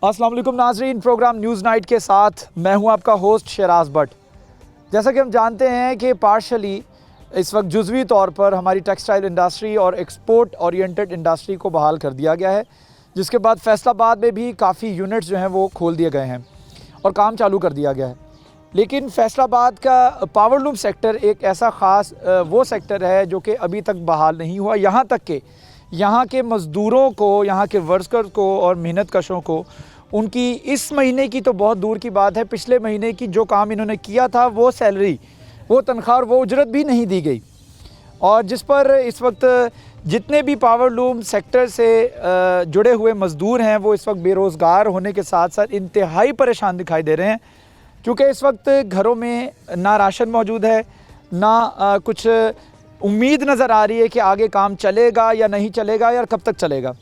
अस्सलाम वालेकुम नाज़रीन, प्रोग्राम न्यूज़ नाइट के साथ मैं हूं आपका होस्ट शराज भट्ट। जैसा कि हम जानते हैं कि पार्शली इस वक्त जुज़वी तौर पर हमारी टेक्सटाइल इंडस्ट्री और एक्सपोर्ट ओरिएंटेड इंडस्ट्री को बहाल कर दिया गया है, जिसके बाद फैसलाबाद में भी काफ़ी यूनिट्स जो हैं वो खोल दिए गए हैं और काम चालू कर दिया गया है। लेकिन फैसलाबाद का पावरलूम सेक्टर एक ऐसा ख़ास वो सेक्टर है जो कि अभी तक बहाल नहीं हुआ। यहाँ तक कि यहाँ के मज़दूरों को, यहाँ के वर्कर्स को और मेहनत कशों को उनकी इस महीने की तो बहुत दूर की बात है, पिछले महीने की जो काम इन्होंने किया था वो सैलरी, वो तनख्वाह और वो उजरत भी नहीं दी गई। और जिस पर इस वक्त जितने भी पावरलूम सेक्टर से जुड़े हुए मज़दूर हैं वो इस वक्त बेरोज़गार होने के साथ साथ इंतहाई परेशान दिखाई दे रहे हैं, क्योंकि इस वक्त घरों में ना राशन मौजूद है, ना कुछ उम्मीद नज़र आ रही है कि आगे काम चलेगा या नहीं चलेगा या कब तक चलेगा।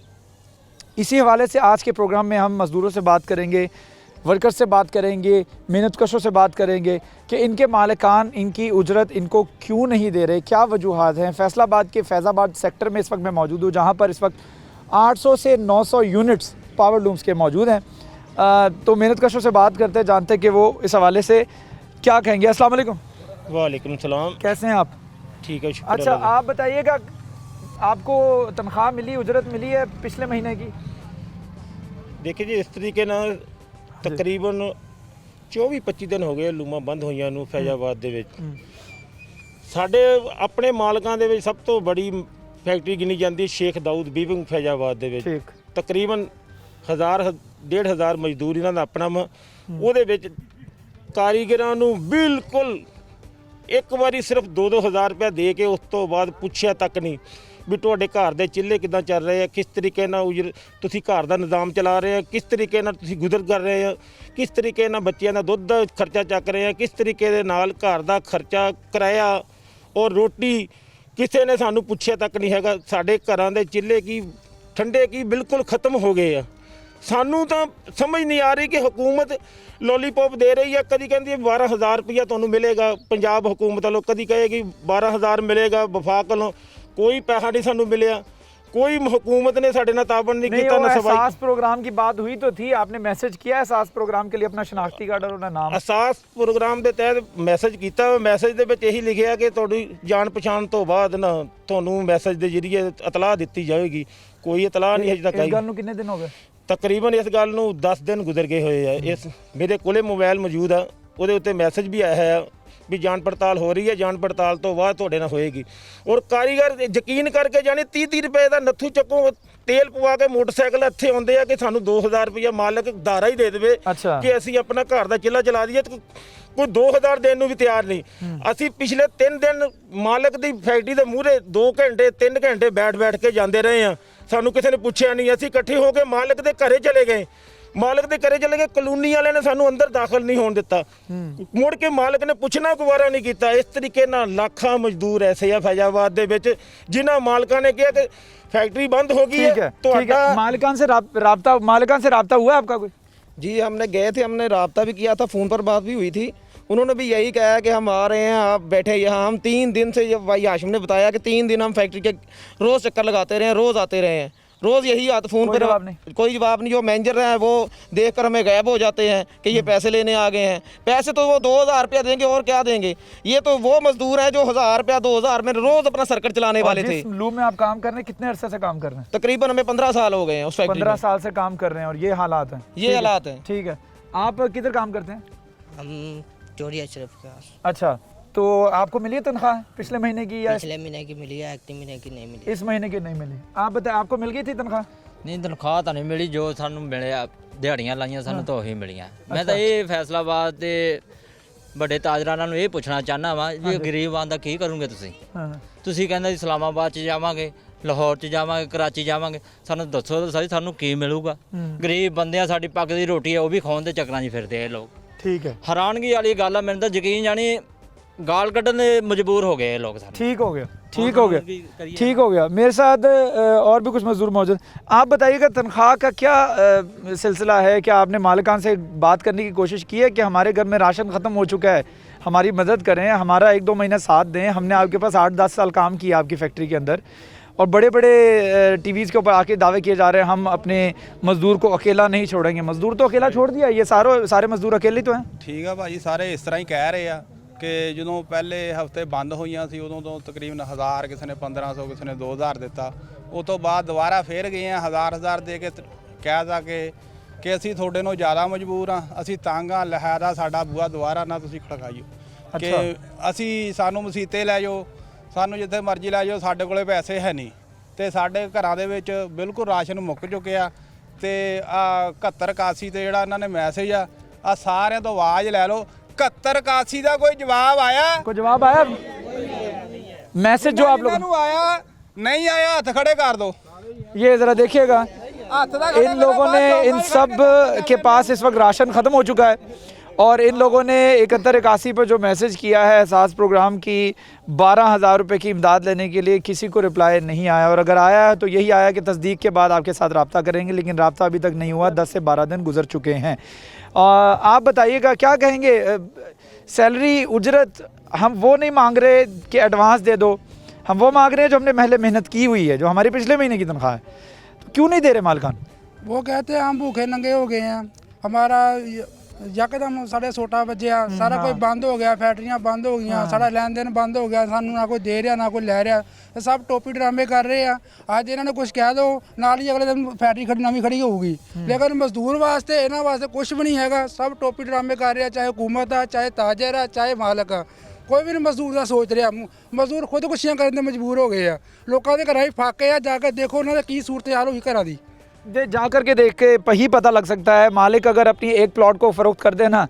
इसी हवाले से आज के प्रोग्राम में हम मज़दूरों से बात करेंगे, वर्कर्स से बात करेंगे, मेहनत कशों से बात करेंगे कि इनके मालिकान इनकी उजरत इनको क्यों नहीं दे रहे, क्या वजूहात हैं। फैसलाबाद के फैज़ाबाद सेक्टर में इस वक्त मैं मौजूद हूँ, जहाँ पर इस वक्त 800 से 900 यूनिट्स पावरलूम्स के मौजूद हैं। तो मेहनत कशों से बात करते हैं, जानते हैं कि वो इस हवाले से क्या कहेंगे। अस्सलाम वालेकुम। वालेकुम सलाम। कैसे हैं आप? ठीक है, शुक्र। अच्छा, आप बताइएगा, आपको तनख्वाह मिली, उजरत मिली है पिछले महीने की? देखिए जी, इस तरीके ਨਾਲ ਤਕਰੀਬਨ 24-25 ਦਿਨ ਹੋ ਗਏ ਲੂਮਾਂ ਬੰਦ ਹੋਈਆਂ ਨੂੰ ਫੈਜ਼ਾਬਾਦ ਦੇ ਵਿੱਚ। ਸਾਡੇ ਆਪਣੇ ਮਾਲਕਾਂ ਦੇ ਵਿੱਚ ਸਭ ਤੋਂ ਬੜੀ ਫੈਕਟਰੀ ਗਿਣੀ ਜਾਂਦੀ ਸ਼ੇਖ ਦਾਊਦ ਵੀਵਿੰਗ ਫੈਜ਼ਾਬਾਦ ਦੇ ਵਿੱਚ। ਤਕਰੀਬਨ 1000-1500 ਮਜ਼ਦੂਰ ਇਹਨਾਂ ਦਾ ਆਪਣਾ ਉਹਦੇ ਵਿੱਚ ਕਾਰੀਗਰਾਂ ਨੂੰ ਬਿਲਕੁਲ ਇੱਕ ਵਾਰੀ ਸਿਰਫ 2-2000 ਰੁਪਏ ਦੇ ਕੇ ਉਸ ਤੋਂ ਬਾਅਦ ਪੁੱਛਿਆ ਤੱਕ ਨਹੀਂ ਵੀ ਤੁਹਾਡੇ ਘਰ ਦੇ ਚਿੱਲੇ ਕਿੱਦਾਂ ਚੱਲ ਰਹੇ ਆ, ਕਿਸ ਤਰੀਕੇ ਨਾਲ ਤੁਸੀਂ ਘਰ ਦਾ ਨਿਜ਼ਾਮ ਚਲਾ ਰਹੇ ਆ, ਕਿਸ ਤਰੀਕੇ ਨਾਲ ਤੁਸੀਂ ਗੁਜ਼ਰ ਕਰ ਰਹੇ ਆ, ਕਿਸ ਤਰੀਕੇ ਨਾਲ ਬੱਚਿਆਂ ਦਾ ਦੁੱਧ ਦਾ ਖਰਚਾ ਚੱਕ ਰਹੇ ਆ, ਕਿਸ ਤਰੀਕੇ ਦੇ ਨਾਲ ਘਰ ਦਾ ਖਰਚਾ, ਕਿਰਾਇਆ ਔਰ ਰੋਟੀ ਕਿਸੇ ਨੇ ਸਾਨੂੰ ਪੁੱਛਿਆ ਤੱਕ ਨਹੀਂ ਹੈਗਾ। ਸਾਡੇ ਘਰਾਂ ਦੇ ਚਿੱਲੇ ਕੀ ਠੰਡੇ ਕੀ ਬਿਲਕੁਲ ਖਤਮ ਹੋ ਗਏ ਆ। ਸਾਨੂੰ ਤਾਂ ਸਮਝ ਨਹੀਂ ਆ ਰਹੀ ਕਿ ਹੁਕੂਮਤ ਲੋਲੀਪੌਪ ਦੇ ਰਹੀ ਹੈ, ਕਦੀ ਕਹਿੰਦੀ 12000 ਰੁਪਇਆ ਤੁਹਾਨੂੰ ਮਿਲੇਗਾ ਪੰਜਾਬ ਹੁਕੂਮਤ ਵੱਲੋਂ, ਕਦੀ ਕਹੇਗੀ 12000 ਮਿਲੇਗਾ ਵਫਾਕ ਵੱਲੋਂ। कोई पैसा नहीं सानू मिले, कोई हुकूमत ने साढ़े ना ताबन नहीं किया। एहसास प्रोग्राम की बात हुई तो थी, आपने मैसेज किया एहसास प्रोग्राम के लिए अपना शनाख्ती कार्ड और अपना नाम? एहसास प्रोग्राम के तहत मैसेज किया, मैसेज के विच यही लिखिया कि तुहाडी जान पछाण तो बाद ना तुहानू मैसेज के जरिए इतलाह दी जाएगी। कोई इतलाह नहीं अजे तक आई। इस गल नूं कितने दिन हो गए? तकरीबन इस गल नूं 10 दिन गुजर गए हुए हैं। इस मेरे कोले मोबाइल मौजूद है, ਉਹਦੇ ਉੱਤੇ ਮੈਸੇਜ ਵੀ ਆਇਆ ਹੈ ਵੀ ਜਾਂਚ ਪੜਤਾਲ ਹੋ ਰਹੀ ਹੈ, ਜਾਂਚ ਪੜਤਾਲ ਤੋਂ ਬਾਅਦ ਤੁਹਾਡੇ ਨਾਲ ਹੋਏਗੀ। ਔਰ ਕਾਰੀਗਰ ਯਕੀਨ ਕਰਕੇ ਜਾਣੇ 30-30 ਰੁਪਏ ਦਾ ਨੱਥੂ ਚੱਕੋ ਤੇਲ ਪਵਾ ਕੇ ਮੋਟਰਸਾਈਕਲ ਇੱਥੇ ਆਉਂਦੇ ਆ ਕਿ ਸਾਨੂੰ 2000 ਰੁਪਇਆ ਮਾਲਕ ਧਾਰਾ ਹੀ ਦੇ ਦੇਵੇ ਕਿ ਅਸੀਂ ਆਪਣਾ ਘਰ ਦਾ ਚੁੱਲ੍ਹਾ ਚਲਾ ਦਈਏ। ਕੋਈ 2000 ਦੇਣ ਨੂੰ ਵੀ ਤਿਆਰ ਨਹੀਂ। ਅਸੀਂ ਪਿਛਲੇ 3 ਦਿਨ ਮਾਲਕ ਦੀ ਫੈਕਟਰੀ ਦੇ ਮੂਹਰੇ 2 ਘੰਟੇ 3 ਘੰਟੇ ਬੈਠ ਕੇ ਜਾਂਦੇ ਰਹੇ ਆ, ਸਾਨੂੰ ਕਿਸੇ ਨੇ ਪੁੱਛਿਆ ਨਹੀਂ। ਅਸੀਂ ਇਕੱਠੇ ਹੋ ਕੇ ਮਾਲਕ ਦੇ ਘਰੇ ਚਲੇ ਗਏ, मालिक के घरे चले गए, कॉलोनी वाले ने सानू अंदर दाखिल नहीं होने दिता, मुड़ के मालिक ने पूछना गुवारा नहीं किया। इस तरीके नाल लाखां मजदूर ऐसे है फैजाबाद दे विच जिन्हां मालिकां ने कहा कि फैक्ट्री बंद हो गई है। तो मालिकान से राब्ता हुआ आपका कोई? जी, हमने गए थे, हमने राब्ता भी किया था, फ़ोन पर बात भी हुई थी। उन्होंने भी यही कहा कि हम आ रहे हैं, आप बैठे यहाँ। हम 3 दिन से, भाई हाशिम ने बताया कि 3 दिन हम फैक्ट्री के रोज़ चक्कर लगाते रहे हैं, रोज़ आते रहे हैं, रोज़ यही आते। फ़ोन पर कोई जवाब नहीं। जो मैनेजर हैं वो देख कर हमें गायब हो जाते हैं कि ये पैसे लेने आ गए हैं। पैसे तो वो 2000 रुपया देंगे और क्या देंगे। ये तो वो मजदूर हैं जो 1000 रुपया 2000 में रोज़ अपना सर्कट चलाने वाले थे। लूम में आप काम कर रहे हैं, कितने अरसे से काम कर रहे हैं? तकरीबन हमें 15 साल हो गए हैं उस फैक्ट्री में। 15 साल से काम कर रहे हैं और ये हालात हैं? ये हालात हैं। ठीक है, आप किधर काम करते हैं? हम चोरी अशरफ का। अच्छा, तो आपको मिली है तनख्वाह पिछले महीने की या पिछले महीने की मिली है, अगले महीने की नहीं मिली। इस महीने की नहीं मिली? आप बताएं, आपको मिल गई थी तनख्वाह? नहीं, तनख्वाह तो नहीं मिली, जो सानू मिले दिहाड़ियां लाइयां सानू तो ਉਹੀ ਮਿਲੀਆਂ। मैं तो ये फैसलाबाद ਦੇ ਵੱਡੇ ਤਾਜਰਾਨਾਂ ਨੂੰ ਇਹ ਪੁੱਛਣਾ ਚਾਹਨਾ ਵਾਂ ਵੀ ਗਰੀਬ ਆਂਦਾ ਕੀ ਕਰੋਗੇ ਤੁਸੀਂ? ਤੁਸੀਂ ਕਹਿੰਦੇ ਇਸਲਾਮਾਬਾਦ 'ਚ ਜਾਵਾਂਗੇ, ਲਾਹੌਰ 'ਚ ਜਾਵਾਂਗੇ, ਕਰਾਚੀ ਜਾਵਾਂਗੇ, ਸਾਨੂੰ ਦੱਸੋ ਤਾਂ ਸਹੀ ਸਾਨੂੰ ਕੀ ਮਿਲੂਗਾ? ਗਰੀਬ ਬੰਦੇ ਆ, ਸਾਡੀ ਪੱਕ ਦੀ ਰੋਟੀ ਹੈ ਉਹ ਵੀ ਖਾਣ ਦੇ ਚੱਕਰਾਂ 'ਚ ਫਿਰਦੇ ਆ ਇਹ ਲੋਕ। ठीक है, हैरानगी वाली गल है, मैंने तो यकीन जानी गाल कटने मजबूर हो गए लोग। ठीक हो गया, ठीक हो गया, ठीक हो गया। मेरे साथ और भी कुछ मजदूर मौजूद। आप बताइएगा तनख्वाह का क्या सिलसिला है? क्या आपने मालिकान से बात करने की कोशिश की है कि हमारे घर में राशन ख़त्म हो चुका है, हमारी मदद करें, हमारा 1-2 महीना साथ दें? हमने आपके पास 8-10 साल काम किया आपकी फैक्ट्री के अंदर और बड़े बड़े टीवीज़ के ऊपर आके दावे किए जा रहे हैं हम अपने मज़दूर को अकेला नहीं छोड़ेंगे। मज़दूर तो अकेला छोड़ दिया, ये सारे मज़दूर अकेले तो हैं। ਠੀਕ ਆ ਭਾਜੀ, ਸਾਰੇ ਇਸ ਤਰ੍ਹਾਂ ਹੀ ਕਹਿ ਰਹੇ ਆ ਕਿ ਜਦੋਂ ਪਹਿਲੇ ਹਫਤੇ ਬੰਦ ਹੋਈਆਂ ਸੀ ਉਦੋਂ ਤੋਂ ਤਕਰੀਬਨ 1000, ਕਿਸੇ ਨੇ 1500, ਕਿਸੇ ਨੇ 2000 ਦਿੱਤਾ। ਉਸ ਤੋਂ ਬਾਅਦ ਦੁਬਾਰਾ ਫੇਰ ਗਏ ਆ 1000 ਦੇ ਕੇ ਕਹਿ ਜਾ ਕਿ ਅਸੀਂ ਤੁਹਾਡੇ ਨੂੰ ਜ਼ਿਆਦਾ ਮਜਬੂਰ ਆ, ਅਸੀਂ ਤੰਗ ਆ, ਲਿਹਾਜ਼ਾ ਸਾਡਾ ਬੂਆ ਦੁਬਾਰਾ ਨਾ ਤੁਸੀਂ ਖੜਕਾਈਓ ਕਿ ਅਸੀਂ ਸਾਨੂੰ ਮਸੀਤੇ ਲੈ ਜਾਓ, ਸਾਨੂੰ ਜਿੱਥੇ ਮਰਜ਼ੀ ਲੈ ਜਾਓ, ਸਾਡੇ ਕੋਲੇ ਪੈਸੇ ਹੈ ਨਹੀਂ ਤੇ ਸਾਡੇ ਘਰਾਂ ਦੇ ਵਿੱਚ ਬਿਲਕੁਲ ਰਾਸ਼ਨ ਮੁੱਕ ਚੁੱਕਿਆ ਤੇ ਆ 71 81 ਤੇ ਜਿਹੜਾ ਇਹਨਾਂ ਨੇ ਮੈਸੇਜ ਆ ਸਾਰਿਆਂ ਤੋਂ ਆਵਾਜ਼ ਲੈ ਲਓ। 71 81 ਦਾ ਕੋਈ ਜਵਾਬ ਆਇਆ? कोई जवाब आया मैसेज जो आप ਇਹਨਾਂ लोग ਨੂੰ ਆਇਆ ਨਹੀਂ ਆਇਆ? ਹੱਥ खड़े कर दो। ये ज़रा देखिएगा, ਹੱਥ ਦਾ ਖੜੇ इन लोगों ने इन सब के पास इस वक्त राशन ख़त्म हो चुका है और इन लोगों ने 71 81 पर जो मैसेज किया है एहसास प्रोग्राम की 12,000 रुपये की इमदाद लेने के लिए, किसी को रिप्लाई नहीं आया। और अगर आया है तो यही आया कि तस्दीक के बाद आपके साथ रब्ता करेंगे, लेकिन रब्ता अभी तक नहीं हुआ। 10 से 12 दिन गुजर चुके हैं। आप बताइएगा क्या कहेंगे? सैलरी उजरत हम वो नहीं मांग रहे कि एडवांस दे दो, हम वो मांग रहे हैं जो हमने पहले मेहनत की हुई है, जो हमारी पिछले महीने की तनख्वाह है। तो क्यों नहीं दे रहे मालकान? वो कहते हैं हम भूखे नंगे हो गए हैं, हमारा यकदम 6:30 बजे सारा कोई बंद हो गया, फैक्ट्रियां बंद हो गई, सारा लेन देन बंद हो गया, सानू ना कोई दे रहा ना कोई लै रहा, तो सब टोपी ड्रामे कर रहे हैं। अज इन्होंने कुछ कह दो नाल ही अगले दिन फैक्ट्री खड़ी नवी खड़ी होगी, लेकिन मजदूर वास्ते इन्होंने वास्ते कुछ भी नहीं है। सब टोपी ड्रामे कर रहे हैं, चाहे हुकूमत है, चाहे ताजर है, चाहे मालक है, कोई भी नहीं मजदूर का सोच रहा। मजदूर खुद खुशियां करने मजबूर हो गए हैं। लोगों के घर फाके है, जाकर देखो उन्होंने की सूरत हाल हुई घर की। जा कर के देख के ही पता लग सकता है। मालिक अगर अपनी एक प्लॉट को फ़रोख्त कर देना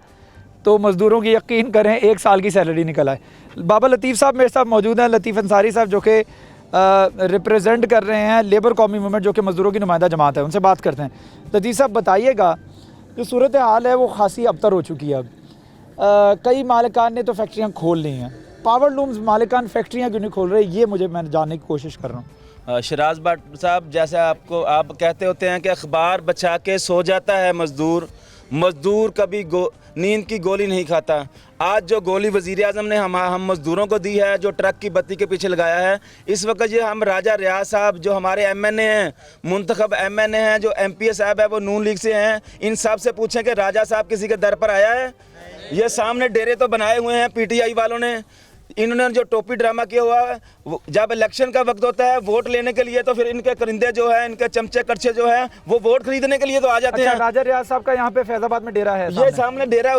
तो मज़दूरों की यकीन करें 1 साल की सैलरी निकल आए। बाबा लतीफ़ साहब मेरे साथ मौजूद हैं, लतीफ़ अंसारी साहब जो कि रिप्रेजेंट कर रहे हैं लेबर कौमी मूवमेंट, जो कि मज़दूरों की नुमाइंदा जमात है, उनसे बात करते हैं। लतीफ़ साहब बताइएगा, जो सूरत हाल है वो खासी अबतर हो चुकी है अब। कई मालिकान ने तो फैक्ट्रियाँ खोल ली हैं, पावर लूम्स मालिकान फैक्ट्रियाँ क्यों नहीं खोल रहे, ये मैं जानने की कोशिश कर रहा हूँ। शराज भट्ट साहब, जैसे आप कहते होते हैं कि अखबार बचा के सो जाता है मज़दूर कभी नींद की गोली नहीं खाता। आज जो गोली वज़ीर आज़म ने हम मज़दूरों को दी है, जो ट्रक की बत्ती के पीछे लगाया है, इस वक्त ये हम राजा रियाज साहब जो हमारे MNA हैं, मुंतखब MNA हैं, जो MPA साहब है वो नून लीग से हैं, इन सब से पूछें कि राजा साहब किसी के दर पर आया है? ये सामने डेरे तो बनाए हुए हैं PTI वालों ने, इन्होंने जो टोपी ड्रामा किया हुआ है। जब इलेक्शन का वक्त होता है वोट लेने के लिए, तो फिर इनके करिंदे जो है, इनके चमचे कड़छे जो है, वो वोट खरीदने के लिए तो आ जाते हैं। राजा रियाज साहब का यहाँ पे फैजाबाद में डेरा है, ये सामने डेरा है,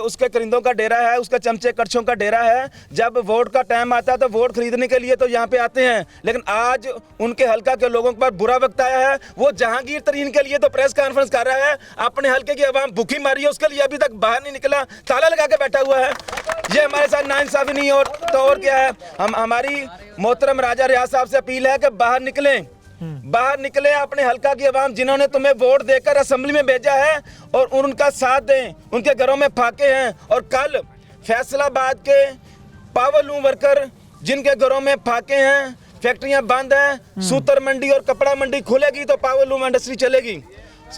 उसके करिंदों का डेरा है, उसके चमचे कड़छों का डेरा है। जब वोट का टाइम आता है तो वोट खरीदने के लिए तो यहाँ पे आते हैं, लेकिन आज उनके हल्का के लोगों पर बुरा वक्त आया है। वो जहांगीर तरीन के लिए तो प्रेस कॉन्फ्रेंस कर रहा है, अपने हल्के की आवाम भूखी मारी है, उसके लिए अभी तक बाहर नहीं निकला, ताला लगा के बैठा हुआ है। ये हमारे साथ नाइंसाफी नहीं और तो और क्या है। हमारी मोहतरम राजा रियाज साहब से अपील है कि बाहर निकलें अपने हल्का की आवाम, जिन्होंने तुम्हें वोट देकर असेंबली में भेजा है, और उनका साथ दें। उनके घरों में फाके हैं, और कल फैसलाबाद के पावर लूम वर्कर जिनके घरों में फाके हैं, फैक्ट्रियां बंद हैं, सूतर मंडी और कपड़ा मंडी खुलेगी तो पावर लूम इंडस्ट्री चलेगी।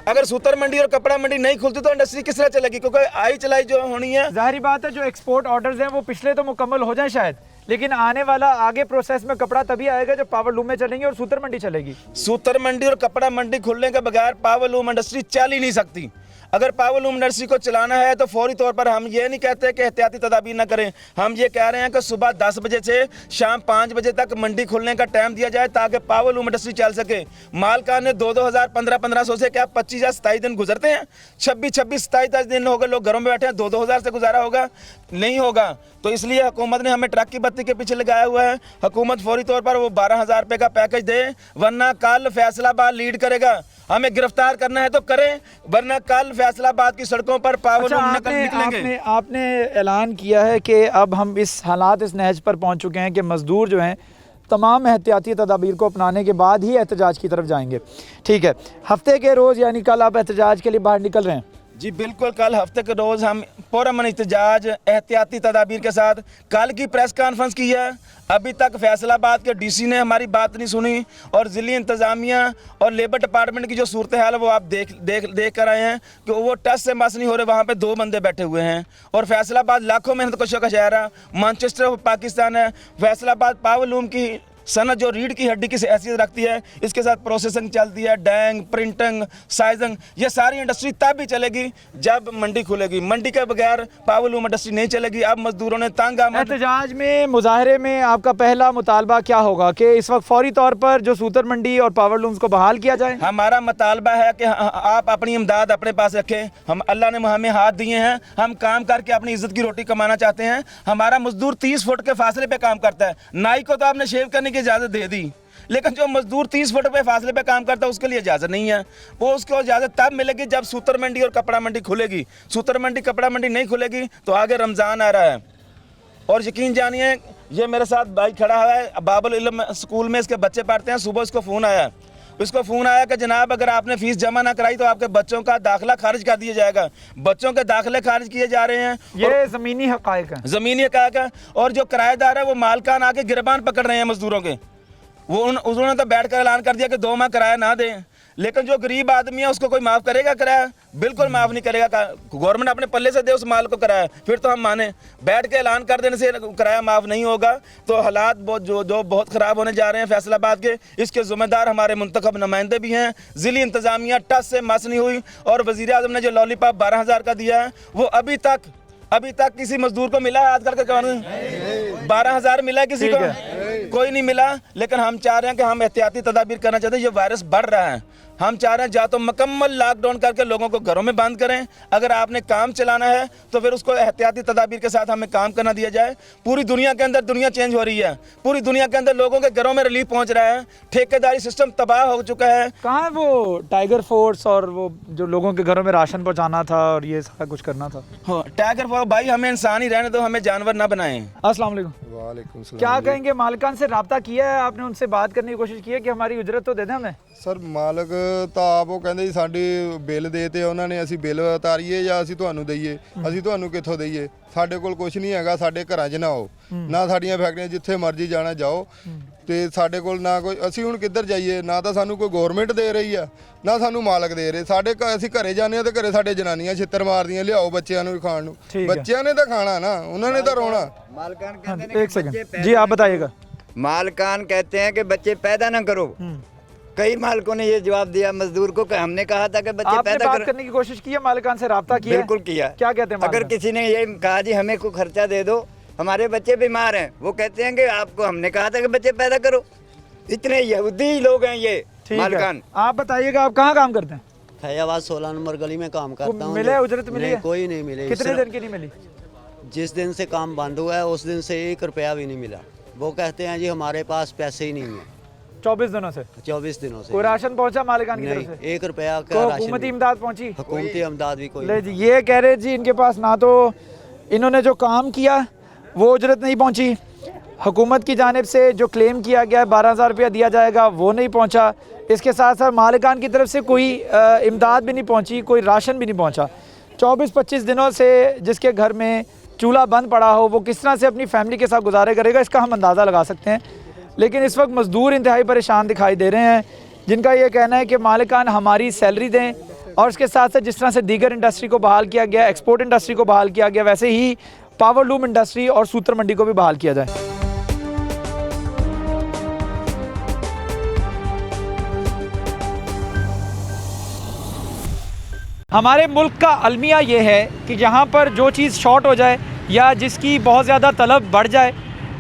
अगर सूतर मंडी और कपड़ा मंडी नहीं खुलती तो इंडस्ट्री किस तरह चलेगी? क्योंकि आई चलाई जो होनी है, जाहिर बात है जो एक्सपोर्ट ऑर्डर्स हैं वो पिछले तो मुकम्मल हो जाए शायद, लेकिन आने वाला आगे प्रोसेस में कपड़ा तभी आएगा जब पावर लूम में चलेंगे और सूतर मंडी चलेगी। सूतर मंडी और कपड़ा मंडी खुलने के बगैर पावर लूम इंडस्ट्री चल ही नहीं सकती। अगर पावर लूम इंडस्ट्री को चलाना है तो फौरी तौर पर हम ये नहीं कहते कि एहतियाती तदाबीर न करें, हम ये कह रहे हैं कि सुबह 10 बजे से शाम 5 बजे तक मंडी खुलने का टाइम दिया जाए, ताकि पावर लूम इंडस्ट्री चल सके। मालकान ने 2-2,000 1500 से क्या 25 या 27 दिन गुजरते हैं, 26-27 दिन हो गए लोग घरों में बैठे हैं, 2-2,000 से गुजारा होगा? नहीं होगा। तो इसलिए हुकूमत ने हमें ट्रक की बत्ती के पीछे लगाया हुआ है। हुकूमत फौरी तौर पर वो 12,000 रुपये का पैकेज दे, वरना कल फैसलाबाद लीड करेगा। हमें गिरफ्तार करना है तो करें, वरना कल फैसलाबाद की सड़कों पर पावर लूम निकलेंगे। आपने ऐलान किया है कि अब हम इस हालात, इस नहज पर पहुंच चुके हैं कि मज़दूर जो हैं तमाम एहतियाती तदाबीर को अपनाने के बाद ही एहतजाज की तरफ जाएंगे। ठीक है, हफ्ते के रोज़ यानी कल आप एहतजाज के लिए बाहर निकल रहे हैं? जी बिल्कुल, कल हफ्ते के रोज़ हम पुरअमन एहतजाज एहतियाती तदाबीर के साथ कल की प्रेस कॉन्फ्रेंस की है। अभी तक फैसलाबाद के DC ने हमारी बात नहीं सुनी, और ज़िली इंतज़ामिया और लेबर डिपार्टमेंट की जो सूरत हाल है वो आप देख कर आए हैं कि वो टस से मस नहीं हो रहे। वहाँ पे 2 बंदे बैठे हुए हैं, और फैसलाबाद लाखों मेहनत कशों का शहर है, मैनचेस्टर ऑफ पाकिस्तान है। फैसलाबाद पावर लूम की सनत जो रीढ़ की हड्डी की हैसियत रखती है, इसके साथ प्रोसेसिंग चलती है, डैंग, प्रिंटिंग, साइजिंग, ये सारी इंडस्ट्री तब भी चलेगी जब मंडी खुलेगी। मंडी के बगैर पावर लूम इंडस्ट्री नहीं चलेगी। अब मजदूरों ने तंग आमद। एहतजाज में, मुजाहरे में आपका पहला मुतालबा क्या होगा कि इस वक्त फौरी तौर पर जो सूतर मंडी और पावर लूम्स को बहाल किया जाए? हमारा मुतालबा है कि आप अपनी इमदाद अपने पास रखें। हम अल्लाह ने हमें हाथ दिए हैं, हम काम करके अपनी इज्जत की रोटी कमाना चाहते हैं। हमारा मजदूर 30 फुट के फासले पे काम करता है। नाई को तो आपने शेव करने की इजाज़त दे दी, लेकिन जो मजदूर 30 फुट पे फासले पे काम करता है उसके लिए इजाज़त नहीं है। वो उसको इजाज़त तब मिलेगी जब सूतर मंडी और कपड़ा मंडी खुलेगी। सूतर मंडी कपड़ा मंडी नहीं खुलेगी तो आगे रमज़ान आ रहा है। और यकीन जानिए, ये मेरे साथ भाई खड़ा है, बाबुल इल्म स्कूल में इसके बच्चे पढ़ते हैं। सुबह इसको फ़ोन आया, कि जनाब अगर आपने फ़ीस जमा ना कराई तो आपके बच्चों का दाखिला खारिज कर दिया जाएगा। बच्चों के दाखिले खारिज किए जा रहे हैं। ये ज़मीनी हक़ाइक़ है, ज़मीनी हक़ाइक़ है। और जो किराएदार है वो मालकान आके गिरबान पकड़ रहे हैं मजदूरों के। उन्होंने तो बैठ कर ऐलान कर दिया कि 2 माह किराया ना दें, लेकिन जो गरीब आदमी है उसको कोई माफ़ करेगा किराया? बिल्कुल माफ़ नहीं करेगा। गवर्नमेंट अपने पल्ले से दे उस माल को किराया, फिर तो हम माने। बैठ के ऐलान कर देने से किराया माफ़ नहीं होगा। तो हालात बहुत ख़राब होने जा रहे हैं फैसलाबाद के। इसके ज़िम्मेदार हमारे मुंतखब नुमाइंदे भी हैं। ज़िली इंतज़ामिया टस से मस नहीं हुई। और वज़ीर आज़म ने जो लॉलीपॉप 12,000 का दिया है वो अभी तक किसी मजदूर को मिला है? आजकल के कानून 12,000 मिला है किसी को? कोई नहीं मिला। लेकिन हम चाह रहे हैं कि हम एहतियाती तदाबीर करना चाहते हैं। ये वायरस बढ़ रहा है। हम चाह रहे हैं या तो मुकम्मल लॉकडाउन करके लोगों को घरों में बंद करें, अगर आपने काम चलाना है तो फिर उसको एहतियाती तदाबीर के साथ हमें काम करना दिया जाए। पूरी दुनिया के अंदर दुनिया चेंज हो रही है। पूरी दुनिया के अंदर लोगों के घरों में रिलीफ पहुंच रहा है। ठेकेदारी सिस्टम तबाह हो चुका है। कहाँ है वो टाइगर फोर्स और वो जो लोगों के घरों में राशन पहुँचाना था और ये सारा कुछ करना था? हाँ, टाइगर फोर्स भाई, हमें इंसान ही रहने दो, हमेे जानवर ना बनाएं। अस्सलाम वालेकुम। वालेकुम सलाम। क्या कहेंगे, मालिकान से रब्ता किया है आपने? उनसे बात करने की कोशिश की है कि हमारी उजरत तो दे दें हमें? ਸਰ ਮਾਲਕ ਤਾਂ ਆਪ ਉਹ ਕਹਿੰਦੇ ਜੀ ਸਾਡੀ ਬਿੱਲ ਦੇ ਤੇ ਉਹਨਾਂ ਨੇ, ਅਸੀਂ ਬਿੱਲ ਉਤਾਰੀਏ ਜਾਂ ਅਸੀਂ ਤੁਹਾਨੂੰ ਦਈਏ? ਅਸੀਂ ਤੁਹਾਨੂੰ ਕਿੱਥੋਂ ਦਈਏ? ਸਾਡੇ ਕੋਲ ਕੁਝ ਨਹੀਂ ਹੈਗਾ। ਸਾਡੇ ਘਰਾਂ 'ਚ ਨਾ ਆਓ, ਨਾ ਸਾਡੀਆਂ ਫੈਕਟਰੀਆਂ, ਜਿੱਥੇ ਮਰਜ਼ੀ ਜਾਣਾ ਜਾਓ। ਤੇ ਸਾਡੇ ਕੋਲ ਨਾ ਕੋਈ, ਅਸੀਂ ਹੁਣ ਕਿੱਧਰ ਜਾਈਏ? ਨਾ ਤਾਂ ਸਾਨੂੰ ਕੋਈ ਗਵਰਨਮੈਂਟ ਦੇ ਰਹੀ ਆ, ਨਾ ਸਾਨੂੰ ਮਾਲਕ ਦੇ ਰਹੇ। ਸਾਡੇ ਅਸੀਂ ਘਰੇ ਜਾਂਦੇ ਆ ਤੇ ਘਰੇ ਸਾਡੇ ਜਨਾਨੀਆਂ ਛਿੱਤਰ ਮਾਰਦੀਆਂ, ਲਿਆਓ ਬੱਚਿਆਂ ਨੂੰ ਖਾਣ ਨੂੰ। ਬੱਚਿਆਂ ਨੇ ਤਾਂ ਖਾਣਾ ਨਾ, ਉਹਨਾਂ ਨੇ ਤਾਂ ਰੋਣਾ। मालकान कहते हैं एक सेकंड जी, आप बताइएगा। मालकान कहते हैं कि बच्चे पैदा ना करो। कई मालिकों ने ये जवाब दिया मजदूर को कि हमने कहा था कि बच्चे आपने पैदा बात करो। करने की कोशिश की है, मालिकान से रब्ता किया है? बिल्कुल किया। क्या कहते हैं अगर मालिकान? किसी ने ये कहा जी हमें कोई खर्चा दे दो, हमारे बच्चे बीमार हैं, वो कहते हैं कि आपको हमने कहा था कि बच्चे पैदा करो। इतने यहूदी लोग हैं ये मालकान। आप बताइएगा, आप कहाँ काम करते हैं? फैजाबाद 16 नंबर गली में काम करता हूँ। मिले उजरत मिली है? कोई नहीं मिले। कितने दिन की नहीं मिली? जिस दिन से काम बंद हुआ है उस दिन से 1 रुपया भी नहीं मिला। वो कहते हैं जी हमारे पास पैसे ही नहीं है। 24 दिनों से? 24 दिनों से कोई राशन पहुंचा मालिकान की तरफ से? 1 रुपया तो का राशन। हुकूमती इमदाद पहुंची? हुकूमती इमदाद भी कोई ले जी, ये कह रहे जी इनके पास ना तो इन्होंने जो काम किया वो उजरत नहीं पहुंची, हुकूमत की जानिब से जो क्लेम किया गया है 12,000 रुपया दिया जाएगा वो नहीं पहुंचा, इसके साथ साथ मालिकान की तरफ से कोई इमदाद भी नहीं पहुंची, कोई राशन भी नहीं पहुंचा। 24-25 दिनों से जिसके घर में चूल्हा बंद पड़ा हो वो किस तरह से अपनी फैमिली के साथ गुजारे करेगा, इसका हम अंदाज़ा लगा सकते हैं। लेकिन इस वक्त मज़दूर इंतहाई परेशान दिखाई दे रहे हैं, जिनका ये कहना है कि मालिकान हमारी सैलरी दें, और इसके साथ साथ जिस तरह से दीगर इंडस्ट्री को बहाल किया गया, एक्सपोर्ट इंडस्ट्री को बहाल किया गया, वैसे ही पावर लूम इंडस्ट्री और सूतर मंडी को भी बहाल किया जाए। हमारे मुल्क का अलमिया ये है कि जहाँ पर जो चीज़ शॉर्ट हो जाए या जिसकी बहुत ज़्यादा तलब बढ़ जाए,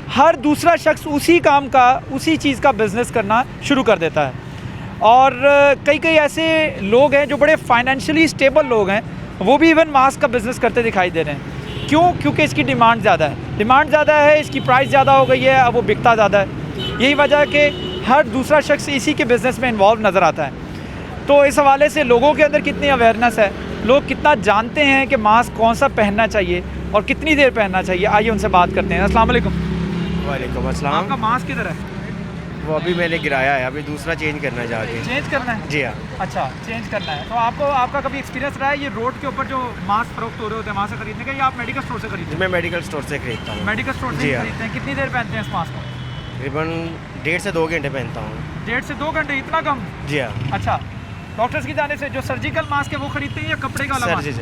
हर दूसरा शख्स उसी काम का, उसी चीज़ का बिज़नेस करना शुरू कर देता है। और कई ऐसे लोग हैं जो बड़े फाइनेंशियली स्टेबल लोग हैं, वो भी इवन मास्क का बिज़नेस करते दिखाई दे रहे हैं। क्यों? क्योंकि इसकी डिमांड ज़्यादा है, इसकी प्राइस ज़्यादा हो गई है, अब वो बिकता ज़्यादा है। यही वजह है कि हर दूसरा शख्स इसी के बिज़नेस में इन्वॉल्व नज़र आता है। तो इस हवाले से लोगों के अंदर कितनी अवेयरनेस है, लोग कितना जानते हैं कि मास्क कौन सा पहनना चाहिए और कितनी देर पहनना चाहिए, आइए उनसे बात करते हैं। अस्सलाम वालेकुम। वालेकुम अस्सलाम। आपका मास्क किधर है? वो अभी मैंने गिराया है, अभी दूसरा चेंज करना चाह रहे हैं। चेंज करना है? जी हाँ। अच्छा, चेंज करना है। तो आपका कभी एक्सपीरियंस रहा है ये रोड के ऊपर जो मास्क फरोख्त हो रहे होते हैं वहाँ से खरीदने का, या आप मेडिकल स्टोर से खरीदते हैं? मैं मेडिकल स्टोर से खरीदता हूँ। मेडिकल स्टोर से खरीदते हैं। कितनी देर पहनते हैं इस मास्क को? तकरीबन 1.5 से 2 घंटे पहनता हूँ। 1.5 से 2 घंटे, इतना कम? जी हाँ। अच्छा, डॉक्टर्स की जाने से जो सर्जिकल मास्क है वो खरीदते हैं या कपड़े का अलग?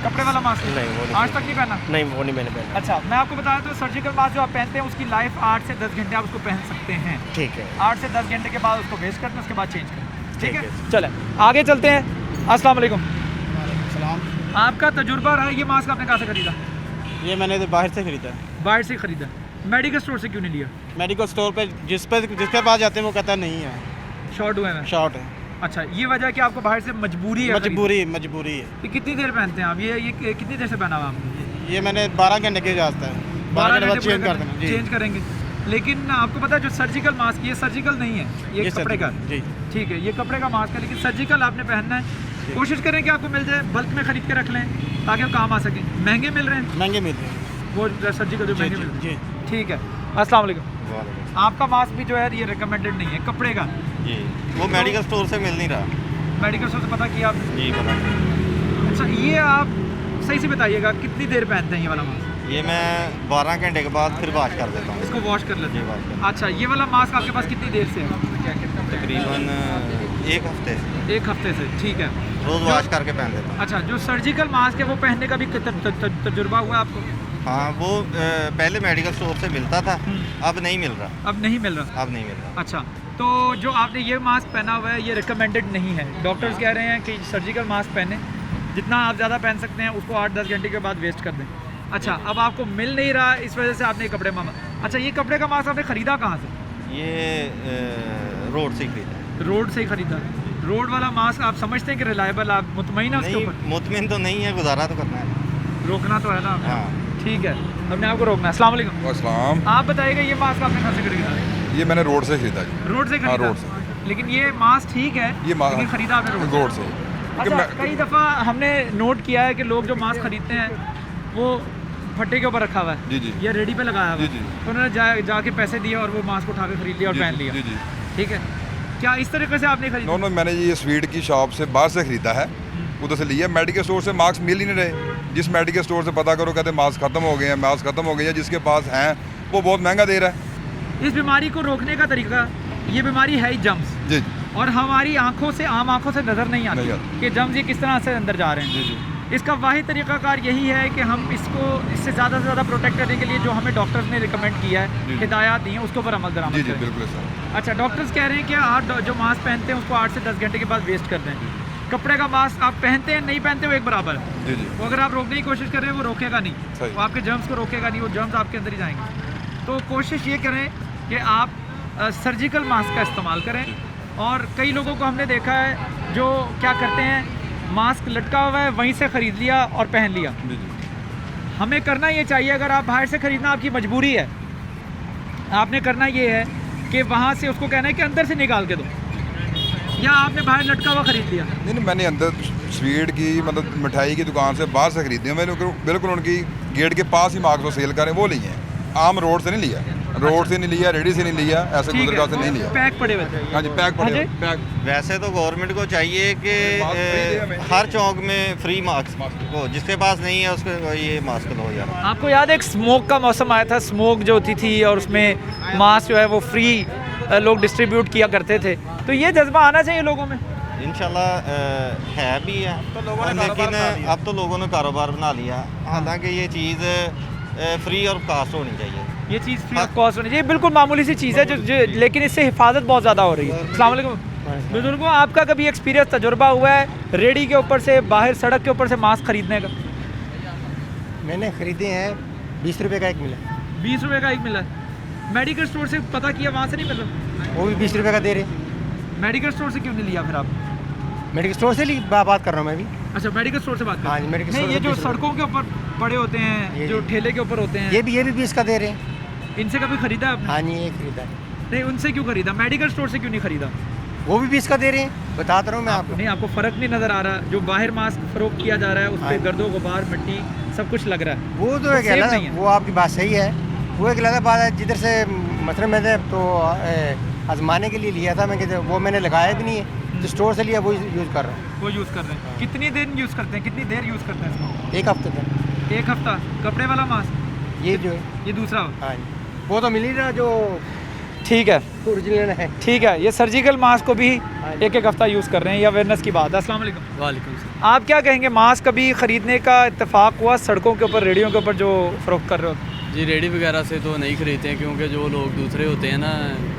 कपड़े वाला मास्क नहीं, वो नहीं आज तक नहीं पहना? नहीं वो नहीं मैंने पहना। अच्छा, मैं आपको बताया तो सर्जिकल मास्क जो आप पहनते हैं उसकी लाइफ 8 से 10 घंटे आप उसको पहन सकते हैं। ठीक है 8 से 10 घंटे के बाद उसको वेस्ट करते हैं, उसके बाद चेंज करते हैं। ठीक ठीक है, चलें आगे चलते हैं। अस्सलाम वालेकुम। आपका तजुर्बा रहा, ये मास्क आपने कहाँ से खरीदा? ये मैंने तो बाहर से खरीदा है। बाहर से खरीदा, मेडिकल स्टोर से क्यों नहीं लिया? मेडिकल स्टोर पे जिसके पास जाते हैं वो कहता नहीं है, शॉर्ट हुए हैं। शॉर्ट है। अच्छा, ये वजह है कि आपको बाहर से मजबूरी है? मजबूरी है। तो कितनी देर पहनते हैं आप? ये कितनी देर से पहना हुआ आपने? ये मैंने 12 घंटे के जाता है, 12 घंटे बाद चेंज कर देना। चेंज करेंगे। लेकिन आपको पता है जो सर्जिकल मास्क, ये सर्जिकल नहीं है, ये कपड़े का। जी ठीक है, ये कपड़े का मास्क है, लेकिन सर्जिकल आपने पहनना है। कोशिश करें कि आपको मिल जाए, बल्क में खरीद के रख लें ताकि वो काम आ सके। महंगे मिल रहे हैं? महंगे मिल रहे हैं वो सर्जिकल जो महंगे मिल रहे जी। हैं। ठीक है, अस्सलाम वालेकुम। आपका मास्क भी जो है ये रिकमेंडेड नहीं है, कपड़े का। जी वो मेडिकल स्टोर से मिल नहीं रहा। मेडिकल स्टोर से पता किया आपने? जी पता। अच्छा, ये आप सही से बताइएगा कितनी देर पहनते हैं ये वाला मास्क? ये मैं 12 घंटे के बाद फिर वॉश कर देता हूँ। इसको वॉश कर लेते जी, वॉश हैं। कर। अच्छा, ये वाला मास्क आपके पास कितनी देर से है? तकरीबन 1 हफ्ते से। 1 हफ्ते से। ठीक है, रोज़ वॉश करके पहन देता हूँ। अच्छा, जो सर्जिकल मास्क है वो पहनने का भी तजुर्बा हुआ आपको? हाँ वो पहले मेडिकल स्टोर से मिलता था, अब नहीं मिल रहा। अब नहीं मिल रहा? अब नहीं मिल रहा। अच्छा, तो जो आपने ये मास्क पहना हुआ है ये रिकमेंडेड नहीं है। डॉक्टर्स कह रहे हैं कि सर्जिकल मास्क पहने, जितना आप ज़्यादा पहन सकते हैं उसको 8-10 घंटे के बाद वेस्ट कर दें। अच्छा, अब आपको मिल नहीं रहा, इस वजह से आपने कपड़े मांगा। अच्छा, ये कपड़े का मास्क आपने ख़रीदा कहाँ से? ये रोड से खरीदा। रोड से ही ख़रीदा। रोड वाला मास्क आप समझते हैं कि रिलायबल, आप मुतमईन है उसके नहीं, ऊपर? मुतमिन तो नहीं है, गुजारा तो करना है। रोकना तो है ना? हाँ ठीक है, हमने आपको रोकना है। अस्सलाम वालेकुम। अस्सलाम। आप बताइएगा ये मास्क आपने कहाँ से खरीदा? ये मैंने रोड से खरीदा जी। रोड से खरीदा? रोड से। लेकिन ये मास्क ठीक है, ये मास्क लेकिन खरीदा आपने रोड से। अच्छा, कई दफ़ा हमने नोट किया है कि लोग जो मास्क खरीदते हैं वो फट्टे के ऊपर रखा हुआ है। जी जी। या रेडी पे लगाया हुआ है। जी जी। तो उन्होंने जाके पैसे दिए और वो मास्क उठा के खरीद लिया और पहन लिया। जी जी। ठीक है, क्या इस तरीके से आपने खरीदा? नो, मैंने ये स्वीट की शॉप से बाहर से खरीदा है, उधर से लिया। मेडिकल स्टोर से मास्क मिल ही नहीं रहे। जिस मेडिकल स्टोर से पता करो कहते मास्क खत्म हो गए हैं, मास्क खत्म हो गए हैं। जिसके पास हैं वो बहुत महंगा दे रहा है। इस बीमारी को रोकने का तरीका, ये बीमारी है ही जम्स, जी। और हमारी आंखों से, आम आंखों से नज़र नहीं आती कि जम्स ये किस तरह से अंदर जा रहे हैं। जी जी। इसका वाहिद तरीकाकार यही है कि हम इससे ज़्यादा से ज़्यादा प्रोटेक्ट करने के लिए जो हमें डॉक्टर्स ने रिकमेंड किया है, हिदायत दी है, उसके ऊपर अमल दरामद जी जी करें। बिल्कुल सर। अच्छा, डॉक्टर्स कह रहे हैं कि आप जो मास्क पहनते हैं उसको 8 से 10 घंटे के बाद वेस्ट कर दें। कपड़े का मास्क आप पहनते हैं नहीं पहनते हो एक बराबर है। जी जी। तो अगर आप रोकने की कोशिश कर रहे हैं वो रोकेगा नहीं, सही। वो आपके जर्म्स को रोकेगा नहीं, वो जर्म्स आपके अंदर ही जाएंगे। तो कोशिश ये करें कि आप सर्जिकल मास्क का इस्तेमाल करें। और कई लोगों को हमने देखा है जो क्या करते हैं, मास्क लटका हुआ है वहीं से ख़रीद लिया और पहन लिया। जी जी। हमें करना ये चाहिए, अगर आप बाहर से ख़रीदना आपकी मजबूरी है, आपने करना ये है कि वहाँ से उसको कहना है कि अंदर से निकाल के दो, या आपने बाहर लटका हुआ ख़रीद लिया? नहीं, मैंने अंदर स्वीट की मतलब मिठाई की दुकान से बाहर से खरीदी है। मैंने बिल्कुल उनकी गेट के पास ही मास्क सेल करें वो लिए हैं। आम रोड से नहीं लिया, रोड से नहीं लिया, रेडी से नहीं लिया, ऐसे गुजरगांव से नहीं लिया। पैक पड़े हुए थे? हाँ जी, पैक पड़े हुए। पैक। वैसे तो गवर्नमेंट को चाहिए कि हर चौक में फ्री मास्क हो, जिसके पास नहीं है उसको ये मास्क दो यार। आपको याद है एक स्मोक का मौसम आया था, स्मोक जो होती थी और उसमें मास्क जो है वो फ्री लोग डिस्ट्रीब्यूट किया करते थे। तो ये जज्बा आना चाहिए लोगों में। इंशाल्लाह है भी है, लेकिन अब तो लोगों ने कारोबार बना लिया। हालांकि ये चीज़ फ्री और कास्ट होनी चाहिए। ये चीज़ फ्री ऑफ कॉस्ट होनी चाहिए, बिल्कुल मामूली सी चीज़ है जो लेकिन इससे हिफाजत बहुत ज़्यादा हो रही है। अस्सलाम वालेकुम बुजुर्गों, आपका कभी एक्सपीरियंस तजुर्बा हुआ है रेडी के ऊपर से, बाहर सड़क के ऊपर से मास्क खरीदने का? मैंने खरीदे हैं, 20 रुपये का एक मिला। 20 रुपये का एक मिला है? मेडिकल स्टोर से पता किया वहाँ से नहीं मिला? वो भी 20 रुपये का दे रहे। मेडिकल स्टोर से क्यों नहीं लिया फिर आप? मेडिकल स्टोर से बात कर रहा हूँ मैं भी। अच्छा, मेडिकल स्टोर से बात कर? हाँ जी, मेडिकल नहीं, स्टोर ये से जो 20 रुपये। सड़कों के ऊपर पड़े होते हैं, जो ठेले के ऊपर होते हैं, ये भी 20 का दे रहे हैं। इनसे कभी खरीदा आपने? हाँ जी, ये खरीदा है। नहीं, उनसे क्यों खरीदा? मेडिकल स्टोर से क्यों नहीं खरीदा? वो भी 20 का दे रहे हैं, बताता रहा हूँ मैं आपको। नहीं, आपको फ़र्क नहीं नज़र आ रहा? जो बाहर मास्क फरोख्त किया जा रहा है उस पर गर्दो गुबार मिट्टी सब कुछ लग रहा है। वो तो एक सेफ अलग, नहीं है। वो आपकी बात सही है, वो एक अलग बात है। जिधर से मतलब मैंने तो आजमाने के लिए लिया था, मैं वो मैंने लगाया भी नहीं है, जो स्टोर से लिया वो यूज़ कर रहा हूँ। वो यूज़ कर रहे हैं? कितनी दिन यूज़ करते हैं, कितनी देर यूज़ करते हैं इसको? 1 हफ्ते तक। 1 हफ्ता? कपड़े वाला मास्क? ये जो है ये दूसरा? हाँ जी, वो तो मिल ही रहा जो ठीक है, ओरिजिनल है। ठीक है। ये सर्जिकल मास्क को भी एक एक हफ्ता यूज़ कर रहे हैं, ये अवेयरनेस की बात है। अस्सलाम वालेकुम। वालेकुम सलाम। आप क्या कहेंगे, मास्क कभी ख़रीदने का इत्तेफाक हुआ सड़कों के ऊपर, रेडियो के ऊपर जो फ़रोख्त कर रहे हो? जी रेडी वगैरह से तो नहीं खरीदते हैं, क्योंकि जो लोग दूसरे होते हैं ना,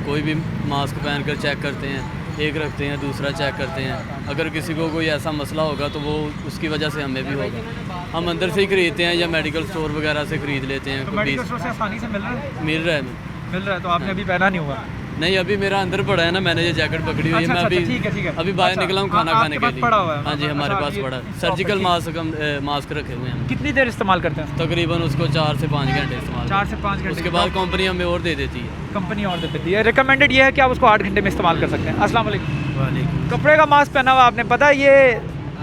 कोई भी मास्क पहन कर चेक करते हैं, एक रखते हैं दूसरा चेक करते हैं। अगर किसी को कोई ऐसा मसला होगा तो वो उसकी वजह से हमें भी होगा। हम अंदर से ही खरीदते हैं या मेडिकल स्टोर वगैरह से खरीद लेते हैं। मेडिकल स्टोर से आसानी से मिल रहा है? मिल रहा है। मिल रहा है, तो आपने अभी पहना नहीं हुआ? नहीं, अभी मेरा अंदर पड़ा है ना, मैंने ये जैकेट पकड़ी हुई है। मैं अभी ठीक है। अभी बाहर अच्छा, निकला हूँ खाना खाने के लिए। पड़ा हुआ है? हाँ जी, हमारे पास ये पड़ा है। शॉप सर्जिकल पे मास्क रखे हुए हैं। कितनी देर इस्तेमाल करते हैं? तकरीबन उसको 4 से 5 घंटे इस्तेमाल। 4 से 5 घंटे। उसके बाद कंपनी हमें और दे देती है। कंपनी और दे देती है। रिकमेंडेड ये है कि आप उसको 8 घंटे में इस्तेमाल कर सकते हैं। अस्सलाम वालेकुम। वालेकुम। कपड़े का मास्क पहना हुआ आपने, पता है ये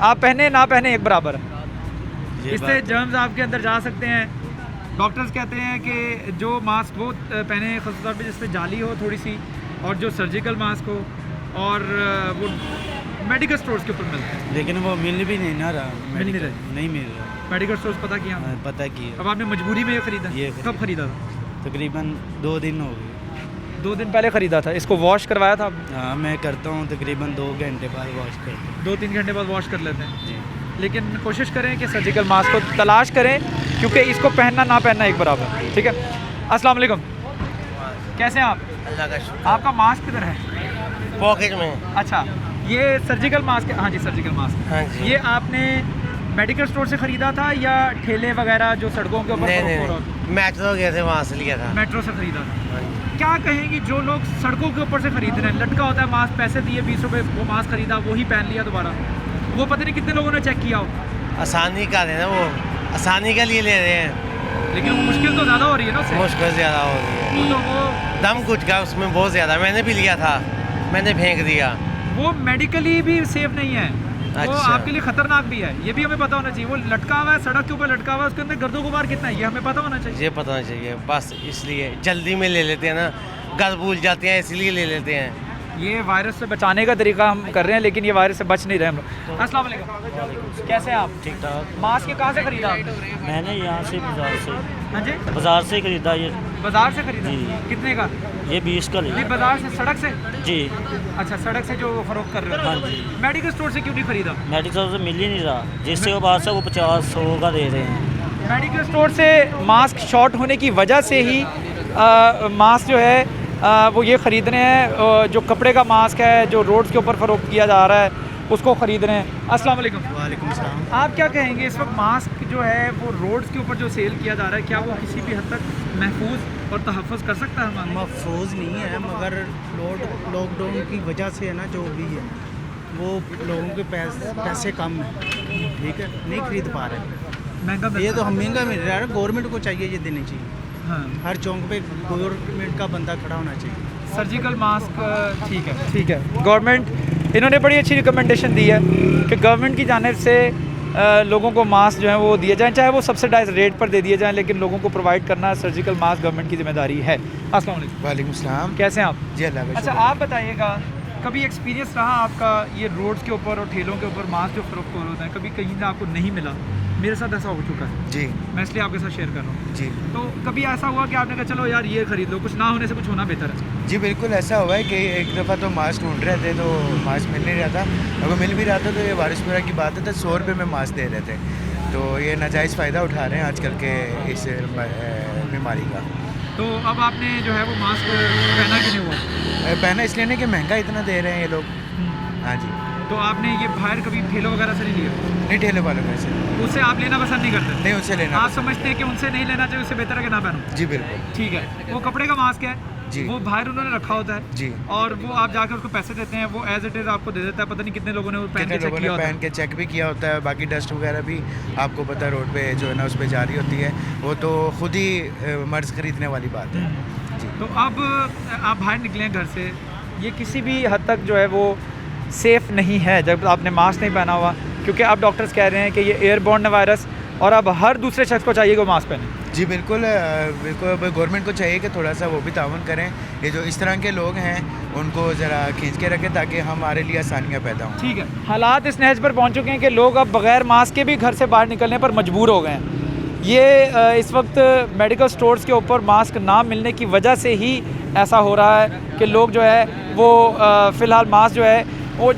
आप पहने ना पहने एक बराबर है, इससे जर्म्स आपके अंदर जा सकते हैं। डॉक्टर्स कहते हैं कि जो मास्क वो पहने ख़ास तौर पे जिससे जाली हो थोड़ी सी, और जो सर्जिकल मास्क हो, और वो मेडिकल स्टोर्स के ऊपर मिलते हैं। लेकिन वो मिल भी नहीं ना रहा। मिल नहीं रहे? नहीं मिल रहा। मेडिकल स्टोर्स पता किया? पता की अब आपने मजबूरी में ये खरीदा? कब खरीदा था? तकरीबन 2 दिन हो गए। 2 दिन पहले ख़रीदा था। इसको वॉश करवाया था? हाँ, मैं करता हूँ तकरीबन 2 घंटे बाद वॉश करता हूँ। 2-3 घंटे बाद वॉश कर लेते हैं जी। लेकिन कोशिश करें कि सर्जिकल मास्क को तलाश करें, क्योंकि इसको पहनना ना पहनना एक बराबर है। ठीक है। अस्सलाम वालेकुम। कैसे हैं आप? अल्लाह का शुक्र। आपका मास्क किधर है? पॉकेट में। अच्छा, ये सर्जिकल मास्क है? हाँ जी, सर्जिकल मास्क। हाँ जी। ये आपने मेडिकल स्टोर से ख़रीदा था या ठेले वगैरह जो सड़कों के ऊपर नहीं, हो रहा? मेट्रो गए थे, वहाँ से लिया था। मेट्रो से ख़रीदा था। क्या कहेंगे जो लोग सड़कों के ऊपर से खरीद रहे हैं? लटका होता है मास्क, पैसे दिए 20 रुपये, वो मास्क ख़रीदा, वही पहन लिया दोबारा, वो पता नहीं कितने लोगों ने चेक किया हो। आसानी का देना, वो आसानी के लिए ले रहे हैं, लेकिन वो मुश्किल तो ज़्यादा हो रही है ना उससे। मुश्किल ज़्यादा हो रही है। वो दम घुट का उसमें बहुत ज़्यादा। मैंने भी लिया था, मैंने फेंक दिया। वो मेडिकली भी सेफ नहीं है, वो अच्छा। आपके लिए खतरनाक भी है, ये भी हमें पता होना चाहिए। वो लटका हुआ है, सड़क के ऊपर लटका हुआ है, उसके अंदर गर्दो गुबार कितना है ये हमें पता होना चाहिए। ये पता नहीं चाहिए, बस इसलिए जल्दी में ले लेते हैं ना, घर भूल जाते हैं इसलिए ले लेते हैं। ये वायरस से बचाने का तरीका हम कर रहे हैं, लेकिन ये वायरस से बच नहीं रहे हम लोग। अस्सलाम वालेकुम। कैसे हैं आप? ठीक ठाक। मास्क ये कहाँ से खरीदा आपने? मैंने यहाँ से बाज़ार से। हाँ जी, बाज़ार से खरीदा ये। बाजार से खरीदा? जी। कितने का? ये 20 का ये लिया। बाजार से, सड़क से? जी। अच्छा, सड़क से जो फरोख्त कर रहे हो? हाँ जी। मेडिकल स्टोर से क्यों नहीं खरीदा? मेडिकल से मिल ही नहीं रहा, जिससे वो बाहर से वो 50-100 का दे रहे हैं। मेडिकल स्टोर से मास्क शॉर्ट होने की वजह से ही मास्क जो है वो ये ख़रीद रहे हैं। जो कपड़े का मास्क है जो रोड्स के ऊपर फ़रोख्त किया जा रहा है उसको ख़रीद रहे हैं। अस्सलाम वालेकुम। वालेकुम सलाम। आप क्या कहेंगे, इस वक्त मास्क जो है वो रोड्स के ऊपर जो सेल किया जा रहा है, क्या वो किसी भी हद तक महफूज और तहफ़्फ़ुज़ कर सकता है हमारा? महफूज नहीं है, मगर लॉकडाउन की वजह से है ना, जो भी है वो लोगों के पैसे कम हैं, ठीक है, नहीं खरीद पा रहे। महंगा ये तो हम महंगा मिल रहा है, गवर्नमेंट को चाहिए ये देनी चाहिए। हाँ। हर चौक पे गवर्नमेंट का बंदा खड़ा होना चाहिए। सर्जिकल मास्क ठीक है, ठीक है। गवर्नमेंट, इन्होंने बड़ी अच्छी रिकमेंडेशन दी है कि गवर्नमेंट की जानिब से लोगों को मास्क जो है वो दिए जाएँ, चाहे वो सब्सिडाइज रेट पर दे दिए जाएँ, लेकिन लोगों को प्रोवाइड करना सर्जिकल मास्क गवर्नमेंट की जिम्मेदारी है। अस्सलाम वालेकुम। वालेकुम सलाम। कैसे हैं आप? जी अल्लाह का अच्छा, आप बताइएगा, कभी एक्सपीरियंस रहा आपका ये रोड्स के ऊपर और ठेलों के ऊपर मास्क जो फरोख्त हो रहे हैं, कभी कहीं से आपको नहीं मिला? मेरे साथ ऐसा हो चुका है जी। मैं इसलिए आपके साथ शेयर कर रहा हूँ। जी। तो कभी ऐसा हुआ कि आपने कहा चलो यार ये खरीद लो, कुछ ना होने से कुछ होना बेहतर है? जी बिल्कुल ऐसा हुआ है कि एक दफ़ा तो मास्क ढूंढ रहे थे तो मास्क मिल नहीं रहा था। अगर मिल भी रहा था तो ये बारिश वगैरह की बात है, तो 100 रुपये में मास्क दे रहे थे। तो ये नाजायज़ फ़ायदा उठा रहे हैं आजकल के इस बीमारी का। तो अब आपने जो है वो मास्क पहना क्यों नहीं हुआ? पहना इसलिए नहीं कि महंगा इतना दे रहे हैं ये लोग। हाँ जी। तो आपने ये बाहर कभी ठेलों वगैरह से नहीं लिया? नहीं, ठेले वालों में से। उससे आप लेना पसंद नहीं करते? नहीं, उससे लेना आप समझते हैं कि उनसे नहीं लेना चाहिए, उससे बेहतर है कि ना पहनो? जी बिल्कुल। ठीक है। वो कपड़े का मास्क है जी, वो बाहर उन्होंने रखा होता है जी, और वो आप जाकर उसको पैसे देते हैं, वो एज इट इज़ आपको दे देता है। पता नहीं कितने लोगों ने वो पहन के चेक किया होता है। पहन के चेक भी किया होता है। बाकी डस्ट वगैरह भी आपको पता है रोड पे जो है ना उस पर जारी होती है, वो तो खुद ही मर्ज खरीदने वाली बात है। जी। तो अब आप बाहर निकले घर से, ये किसी भी हद तक जो है वो सेफ़ नहीं है जब आपने मास्क नहीं पहना हुआ, क्योंकि अब डॉक्टर्स कह रहे हैं कि ये एयरबॉर्न वायरस, और अब हर दूसरे शख्स को चाहिए कि वो मास्क पहने। जी बिल्कुल। बिल्कुल अब गवर्नमेंट को चाहिए कि थोड़ा सा वो भी ताउन करें। ये जो इस तरह के लोग हैं उनको ज़रा खींच के रखें ताकि हमारे लिए आसानियाँ पैदा हों। ठीक है। हालात इस नहज पर पहुँच चुके हैं कि लोग अब बग़ैर मास्क के भी घर से बाहर निकलने पर मजबूर हो गए हैं। ये इस वक्त मेडिकल स्टोर्स के ऊपर मास्क ना मिलने की वजह से ही ऐसा हो रहा है कि लोग जो है वो फ़िलहाल मास्क जो है वो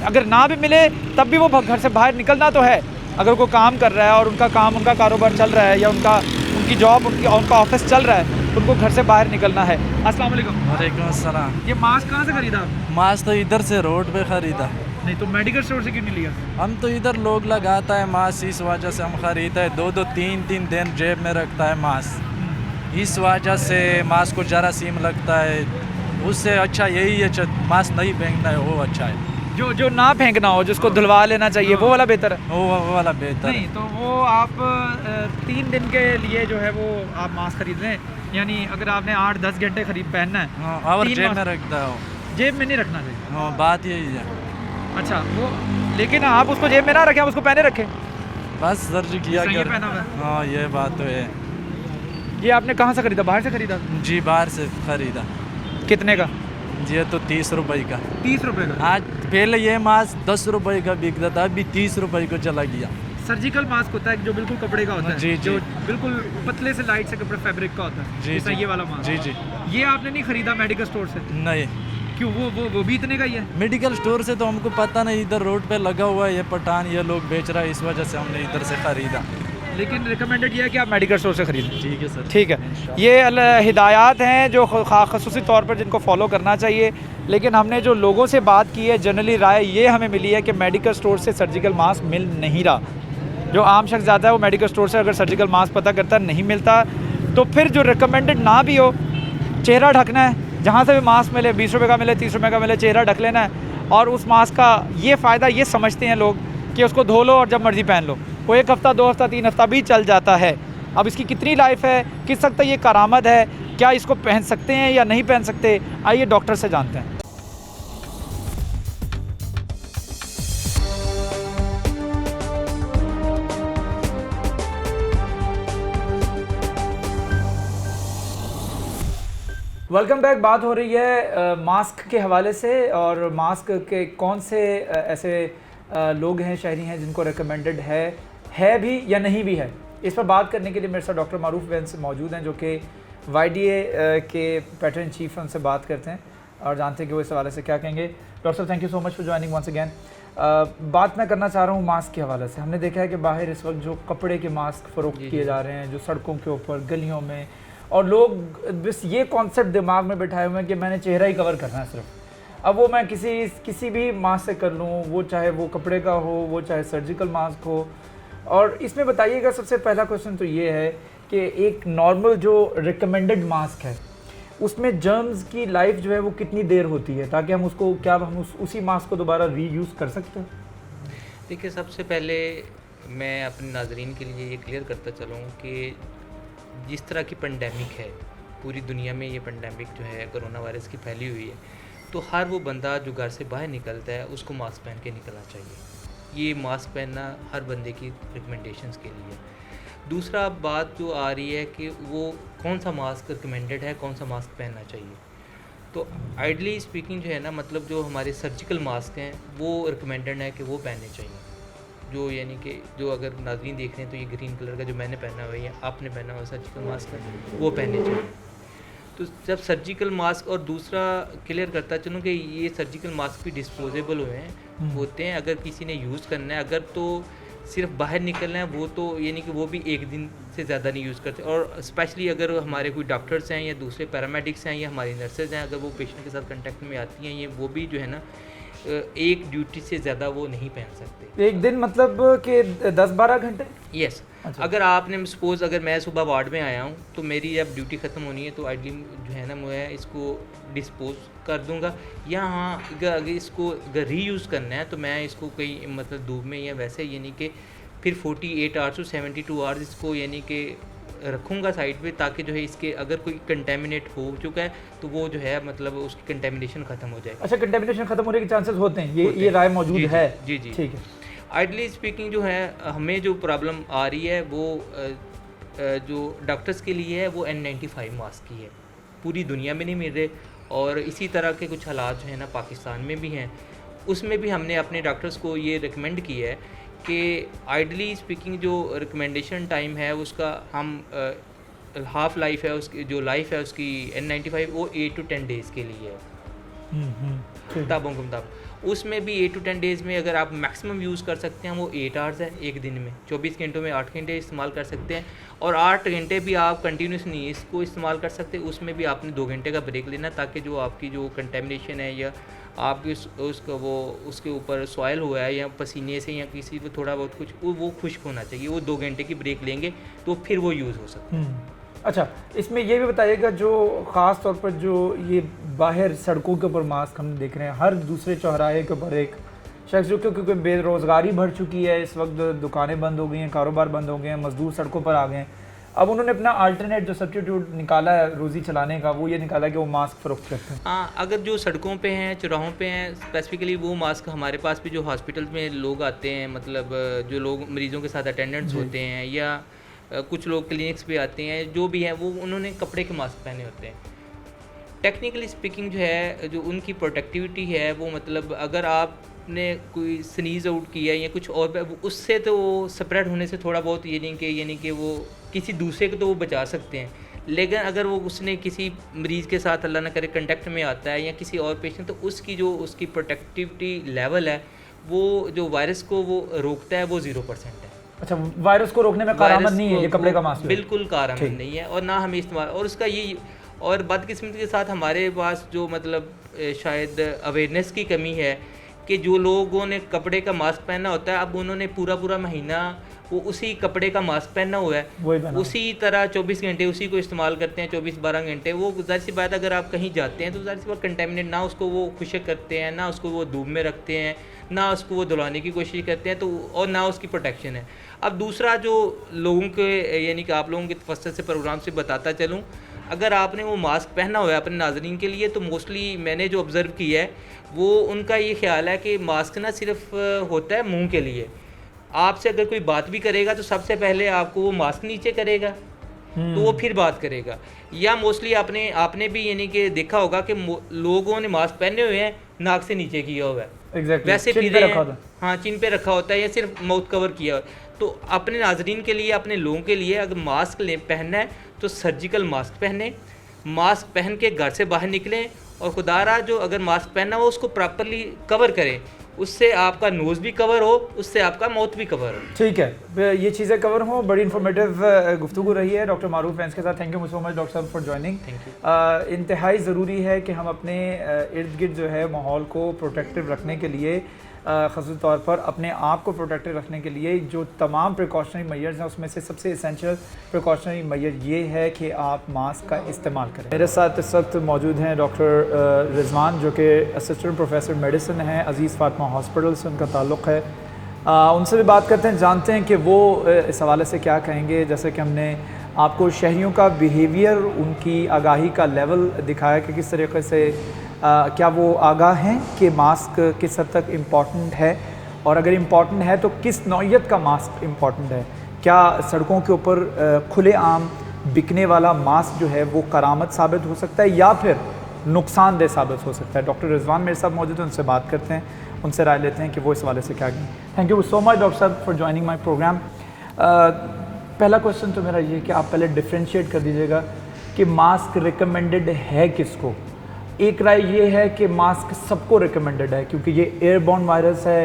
अगर ना भी मिले तब भी वो घर से बाहर निकलना तो है। अगर कोई काम कर रहा है और उनका कारोबार चल रहा है या उनकी जॉब उनका ऑफिस चल रहा है, उनको घर से बाहर निकलना है। अस्सलाम वालेकुम। वालेकुम अस्सलाम। ये मास्क कहाँ से खरीदा? मास्क तो इधर से रोड पे ख़रीदा। नहीं तो मेडिकल स्टोर से क्यों नहीं लिया? हम तो इधर लोग लगाता है मास्क, इस वजह से हम ख़रीदते हैं। 2-2 3-3 दिन जेब में रखता है मास्क, इस वजह से मास्क को जरासीम लगता है। उससे अच्छा यही है मास्क नहीं पहनना है, वो अच्छा है। जो ना फेंकना हो, जिसको धुलवा लेना चाहिए, वो वाला बेहतर है। वो वाला बेहतर नहीं तो वो आप 3 दिन के लिए जो है वो आप मास्क खरीद लें, यानी अगर आपने 8-10 घंटे पहनना है और जेब में रखता है, जेब में नहीं रखना चाहिए। बात यही है। अच्छा, वो लेकिन आप उसको जेब में ना रखें, आप उसको पहने रखें। बस सर्जी किया कर। पहना हुआ है। हाँ ये बात तो है। ये आपने कहाँ से खरीदा? बाहर से खरीदा? जी बाहर से खरीदा। कितने का? ये तो 30 रुपये का। 30 रुपये का? आज पहले ये मास्क 10 रुपये का बिकता था, अभी 30 रुपये को चला गया। सर्जिकल मास्क होता है जो बिल्कुल कपड़े का होता है, जी, जो बिल्कुल पतले से लाइट से कपड़े फैब्रिक का होता है, जी, ये वाला मास्क। जी जी। ये आपने नहीं खरीदा मेडिकल स्टोर से? नहीं। क्यों? वो भी इतने का ही है? मेडिकल स्टोर से तो हमको पता नहीं, इधर रोड पे लगा हुआ है ये पठान, ये लोग बेच रहा है, इस वजह से हमने इधर से ख़रीदा। लेकिन रिकमेंडेड ये है कि आप मेडिकल स्टोर से खरीदें। ठीक है सर। ठीक है, ये हिदायत हैं जो ख़ुसूसी तौर पर जिनको फॉलो करना चाहिए। लेकिन हमने जो लोगों से बात की है, जनरली राय ये हमें मिली है कि मेडिकल स्टोर से सर्जिकल मास्क मिल नहीं रहा। जो आम शख्स जाता है वो मेडिकल स्टोर से अगर सर्जिकल मास्क पता करता नहीं मिलता, तो फिर जो रिकमेंडेड ना भी हो, चेहरा ढकना है। जहाँ से भी मास्क मिले, 20 रुपये का मिले, 30 रुपये का मिले, चेहरा ढक लेना है। और उस मास्क का ये फ़ायदा ये समझते हैं लोग कि उसको धो लो और जब मर्ज़ी पहन लो, वो 1 हफ़्ता 2 हफ़्ता 3 हफ़्ता भी चल जाता है। अब इसकी कितनी लाइफ है, किस हद तक ये करामत है, क्या इसको पहन सकते हैं या नहीं पहन सकते, आइए डॉक्टर से जानते हैं। Welcome back. बात हो रही है मास्क के हवाले से, और मास्क के कौन से ऐसे लोग हैं, शहरी हैं जिनको रिकमेंडेड है भी या नहीं भी है। इस पर बात करने के लिए मेरे साथ डॉक्टर मारूफ वैंस मौजूद हैं, जो कि YDA के पैटर्न चीफ, उनसे बात करते हैं और जानते हैं कि वो इस हवाले से क्या कहेंगे। डॉक्टर साहब, thank you so much for joining once again. बात मैं करना चाह रहा हूँ मास्क के हवाले से। हमने देखा है कि बाहर इस वक्त जो कपड़े के मास्क फ़रोख्त किए जा रहे हैं, जो सड़कों के ऊपर, गलियों में, और लोग बस ये कॉन्सेप्ट दिमाग में बिठाए हुए हैं कि मैंने चेहरा ही कवर करना है सिर्फ। अब वो मैं किसी भी मास्क से कर लूँ, वो चाहे वो कपड़े का हो, वो चाहे सर्जिकल मास्क हो। और इसमें बताइएगा, सबसे पहला क्वेश्चन तो ये है कि एक नॉर्मल जो रिकमेंडेड मास्क है उसमें जर्म्स की लाइफ जो है वो कितनी देर होती है, ताकि हम उसको उसी मास्क को दोबारा रीयूज़ कर सकते हैं? देखिए, सबसे पहले मैं अपने नाजरीन के लिए ये क्लियर करता चलूँ कि जिस तरह की पेंडेमिक है, पूरी दुनिया में ये पेंडेमिक जो है कोरोना वायरस की फैली हुई है, तो हर वो बंदा जो घर से बाहर निकलता है उसको मास्क पहन के निकलना चाहिए। ये मास्क पहनना हर बंदे की रिकमेंडेशंस के लिए। दूसरा बात जो आ रही है कि वो कौन सा मास्क रिकमेंडेड है, कौन सा मास्क पहनना चाहिए। तो आइडली स्पीकिंग जो है ना, मतलब जो हमारे सर्जिकल मास्क हैं वो रिकमेंडेड है कि वो पहनने चाहिए। जो यानी कि जो अगर नाज़रीन देख रहे हैं तो ये ग्रीन कलर का जो मैंने पहना हुआ है, आपने पहना हुआ सर्जिकल मास्क है, वो पहनने चाहिए। तो जब सर्जिकल मास्क, और दूसरा क्लियर करता चलूँ कि ये सर्जिकल मास्क भी डिस्पोजेबल होते हैं। अगर किसी ने यूज़ करना है, अगर तो सिर्फ बाहर निकलना है, वो तो यानी कि वो भी 1 दिन से ज़्यादा नहीं यूज़ करते। और स्पेशली अगर हमारे कोई डॉक्टर्स हैं या दूसरे पैरामेडिक्स हैं या हमारी नर्सेज हैं, अगर वो पेशेंट के साथ कंटेक्ट में आती हैं, ये वो भी जो है ना एक ड्यूटी से ज़्यादा वो नहीं पहन सकते। 1 दिन मतलब कि 10-12 घंटे? यस। अगर आपने सपोज़ अगर मैं सुबह वार्ड में आया हूँ तो मेरी जब ड्यूटी ख़त्म होनी है तो आइडली जो है ना मैं इसको डिस्पोज कर दूँगा, या हाँ अगर इसको अगर रीयूज़ करना है तो मैं इसको कहीं मतलब धूप में या वैसे यानी कि फिर 48 आवर्स टू 72 आवर्स इसको यानी कि रखूँगा साइड पे, ताकि जो है इसके अगर कोई कंटेमिनेट हो चुका है तो वो जो है मतलब उसकी कंटेमिनेशन ख़त्म हो जाए। अच्छा, कंटेमिनेशन ख़त्म होने के चांसेस होते हैं, ये राय मौजूद है? जी जी, ठीक है। आइडली स्पीकिंग जो है हमें जो प्रॉब्लम आ रही है वो जो डॉक्टर्स के लिए है वो N95 मास्क की है, पूरी दुनिया में नहीं मिल रहे। और इसी तरह के कुछ हालात जो है ना पाकिस्तान में भी हैं, उसमें भी हमने अपने डॉक्टर्स को ये रिकमेंड किया है कि आइडली स्पीकिंग जो रिकमेंडेशन टाइम है उसका हम हाफ लाइफ है उसकी, जो लाइफ है उसकी N95 वो 8 to 10 डेज़ के लिए है किताबों के मुताबिक। उसमें भी 8 to 10 डेज़ में अगर आप मैक्सिमम यूज़ कर सकते हैं वो 8 आवर्स है एक दिन में। 24 घंटों में 8 घंटे इस्तेमाल कर सकते हैं, और 8 घंटे भी आप कंटिन्यूस नहीं इसको इस्तेमाल कर सकते, उसमें भी आपने 2 घंटे का ब्रेक लेना, ताकि जो आपकी जो कंटेमिनेशन है या आपकी उसका वो उसके ऊपर सॉइल हुआ है या पसीने से या किसी को थोड़ा बहुत कुछ वो खुश्क होना चाहिए। वो 2 घंटे की ब्रेक लेंगे तो फिर वो यूज़ हो सकता है। अच्छा, इसमें ये भी बताइएगा जो ख़ास तौर पर जो ये बाहर सड़कों के ऊपर मास्क हम देख रहे हैं, हर दूसरे चौराहे के ऊपर एक शख्स जो क्योंकि बेरोज़गारी बढ़ चुकी है, इस वक्त दुकानें बंद हो गई हैं, कारोबार बंद हो गए हैं, मजदूर सड़कों पर आ गए हैं। अब उन्होंने अपना अल्टरनेट जो सब्स्टिट्यूट निकाला है रोज़ी चलाने का, वो ये निकाला कि वो मास्क फ़रोख्त करते हैं। हाँ, अगर जो सड़कों पे हैं, चौराहों पे हैं, स्पेसिफिकली वो मास्क हमारे पास भी जो हॉस्पिटल में लोग आते हैं, मतलब जो लोग मरीज़ों के साथ अटेंडेंट्स होते हैं या कुछ लोग क्लिनिक्स पे आते हैं, जो भी हैं वो उन्होंने कपड़े के मास्क पहने होते हैं। टेक्निकली स्पीकिंग जो है, जो उनकी प्रोटेक्टिविटी है वो, मतलब अगर आपने कोई स्नीज़ आउट किया या कुछ और, उससे तो वो स्प्रेड होने से थोड़ा बहुत यानी कि वो किसी दूसरे को तो वो बचा सकते हैं, लेकिन अगर वो उसने किसी मरीज़ के साथ अल्लाह न करे कांटेक्ट में आता है या किसी और पेशेंट, तो उसकी जो उसकी प्रोटेक्टिविटी लेवल है वो जो वायरस को वो रोकता है वो 0% है। अच्छा, वायरस को रोकने में कारआमद नहीं है ये कपड़े का मास्क? बिल्कुल कारआमद नहीं है, और ना हमें इस्तेमाल, और उसका ये, और बदकिस्मती के साथ हमारे पास जो मतलब शायद अवेयरनेस की कमी है कि जो लोगों ने कपड़े का मास्क पहना होता है, अब उन्होंने पूरा महीना वो उसी कपड़े का मास्क पहना हुआ है, उसी तरह 24 घंटे उसी को इस्तेमाल करते हैं, 24-12 घंटे। वो ज़ाहिर सी बात, अगर आप कहीं जाते हैं तो ज़ाहिर सी बात कंटेमिनेट, ना उसको वो खुशक करते हैं, ना उसको वो धूप में रखते हैं, ना उसको वो धुलाने की कोशिश करते हैं, तो और ना उसकी प्रोटेक्शन है। अब दूसरा जो लोगों के, यानी कि आप लोगों के तफस्सुस से प्रोग्राम से बताता चलूँ, अगर आपने वो मास्क पहना हुआ है अपने नाज़रीन के लिए, तो मोस्टली मैंने जो ऑब्ज़र्व किया है वो उनका ये ख्याल है कि मास्क ना सिर्फ होता है मुंह के लिए। आपसे अगर कोई बात भी करेगा तो सबसे पहले आपको वो मास्क नीचे करेगा, तो वो फिर बात करेगा। या मोस्टली आपने भी यानी कि देखा होगा कि लोगों ने मास्क पहने हुए हैं, नाक से नीचे किया हुआ है, वैसे फिर हाँ चिन पे रखा होता है या सिर्फ माउथ कवर किया हुआ है। तो अपने नाजरीन के लिए, अपने लोगों के लिए अगर मास्क पहनना है तो सर्जिकल मास्क पहने, मास्क पहन के घर से बाहर निकलें, और खुदारा जो अगर मास्क पहना हो उसको प्रॉपरली कवर करें, उससे आपका नोज़ भी कवर हो, उससे आपका माउथ भी कवर हो। ठीक है, ये चीज़ें कवर हों। बड़ी इन्फॉर्मेटिव गुफ्तगू रही है डॉक्टर मारूफ फैंस के साथ। Thank you so much doctor साहब फॉर ज्वाइनिंग। इंतहाई ज़रूरी है कि हम अपने इर्द गिर्द जो है माहौल को प्रोटेक्टिव रखने के लिए, ख़ास तौर पर अपने आप को प्रोटेक्टिव रखने के लिए जो तमाम प्रिकॉशनरी मेजर्स हैं, उसमें से सबसे एसेंशियल प्रिकॉशनरी मेजर ये है कि आप मास्क का इस्तेमाल करें। मेरे साथ इस वक्त मौजूद हैं डॉक्टर रिजवान, जो कि असिस्टेंट प्रोफेसर मेडिसिन हैं, अज़ीज़ फ़ातिमा हॉस्पिटल से उनका ताल्लुक़ है। उनसे भी बात करते हैं, जानते हैं कि वो इस हवाले से क्या कहेंगे। जैसे कि हमने आपको शहरियों का बिहेवियर, उनकी आगाही का लेवल दिखाया कि किस तरीके से क्या वो आगाह हैं कि मास्क किस हद तक इम्पॉर्टेंट है, और अगर इम्पॉर्टेंट है तो किस नौइयत का मास्क इम्पॉर्टेंट है। क्या सड़कों के ऊपर खुलेआम बिकने वाला मास्क जो है वो करामत साबित हो सकता है या फिर नुकसानदेह साबित हो सकता है। डॉक्टर रिजवान मेरे साथ मौजूद हैं, उनसे बात करते हैं, उनसे राय लेते हैं कि वो इस हवाले से क्या कहें। Thank you so much doctor साहब फॉर ज्वाइनिंग माई प्रोग्राम। पहला क्वेश्चन तो मेरा ये कि आप पहले डिफ्रेंशिएट कर दीजिएगा कि मास्क रिकमेंडेड है किसको। एक राय ये है कि मास्क सबको रिकमेंडेड है क्योंकि ये एयरबॉर्न वायरस है,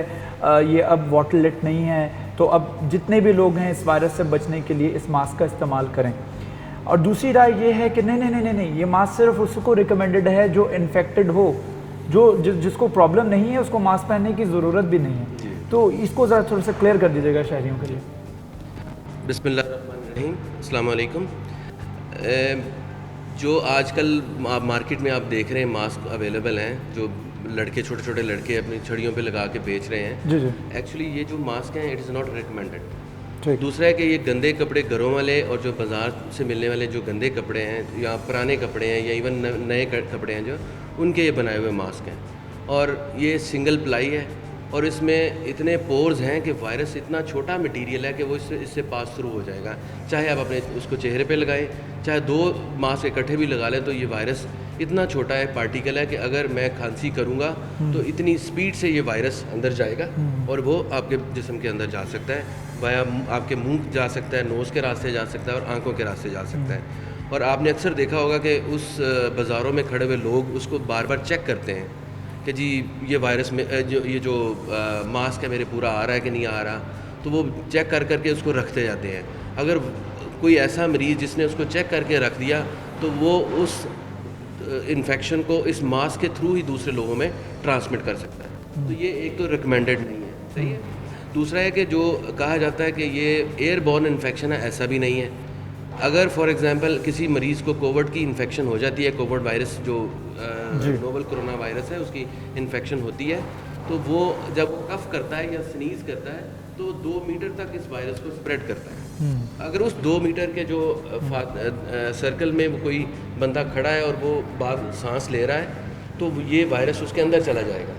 ये अब वाटरलेट नहीं है, तो अब जितने भी लोग हैं इस वायरस से बचने के लिए इस मास्क का इस्तेमाल करें। और दूसरी राय ये है कि नहीं, ये मास्क सिर्फ उसको रिकमेंडेड है जो इन्फेक्टेड हो, जिसको प्रॉब्लम नहीं है उसको मास्क पहनने की ज़रूरत भी नहीं है। तो इसको ज़रा थोड़ा सा क्लियर कर दीजिएगा शहरियों के लिए। बिस्मिल्लाहिर्रहमानिर्रहीम, अस्सलाम वालेकुम। जो आजकल आप मार्केट में आप देख रहे हैं मास्क अवेलेबल हैं, जो लड़के छोटे छोटे लड़के अपनी छड़ियों पे लगा के बेच रहे हैं, जी। एक्चुअली ये जो मास्क हैं इट इज़ नॉट रिकमेंडेड। दूसरा है कि ये गंदे कपड़े घरों वाले और जो बाज़ार से मिलने वाले जो गंदे कपड़े हैं या पुराने कपड़े हैं या इवन नए कपड़े हैं जो उनके ये बनाए हुए मास्क हैं, और ये सिंगल प्लाई है और इसमें इतने पोर्स हैं कि वायरस इतना छोटा मटेरियल है कि वो इससे पास थ्रू हो जाएगा। चाहे आप अपने उसको चेहरे पे लगाएं, चाहे 2 मास्क इकट्ठे भी लगा लें, तो ये वायरस इतना छोटा है पार्टिकल है कि अगर मैं खांसी करूँगा तो इतनी स्पीड से ये वायरस अंदर जाएगा और वो आपके जिस्म के अंदर जा सकता है। वाया आपके मुंह जा सकता है, नोज़ के रास्ते जा सकता है और आंखों के रास्ते जा सकता है। और आपने अक्सर देखा होगा कि उस बाज़ारों में खड़े हुए लोग उसको बार बार चेक करते हैं कि जी ये वायरस में जो मास्क है मेरे पूरा आ रहा है कि नहीं आ रहा, तो वो चेक कर करके उसको रखते जाते हैं। अगर कोई ऐसा मरीज़ जिसने उसको चेक करके रख दिया तो वो उस इन्फेक्शन को इस मास्क के थ्रू ही दूसरे लोगों में ट्रांसमिट कर सकता है। तो ये एक तो रिकमेंडेड नहीं है, सही है। दूसरा है कि जो कहा जाता है कि ये एयरबॉर्न इन्फेक्शन है, ऐसा भी नहीं है। अगर फॉर एग्जांपल किसी मरीज़ को कोविड की इन्फेक्शन हो जाती है, कोविड वायरस जो नोवल कोरोना वायरस है उसकी इन्फेक्शन होती है, तो वो जब कफ करता है या स्नीज़ करता है तो 2 मीटर तक इस वायरस को स्प्रेड करता है। अगर उस 2 मीटर के जो सर्कल में वो कोई बंदा खड़ा है और वो बाद सांस ले रहा है तो ये वायरस उसके अंदर चला जाएगा,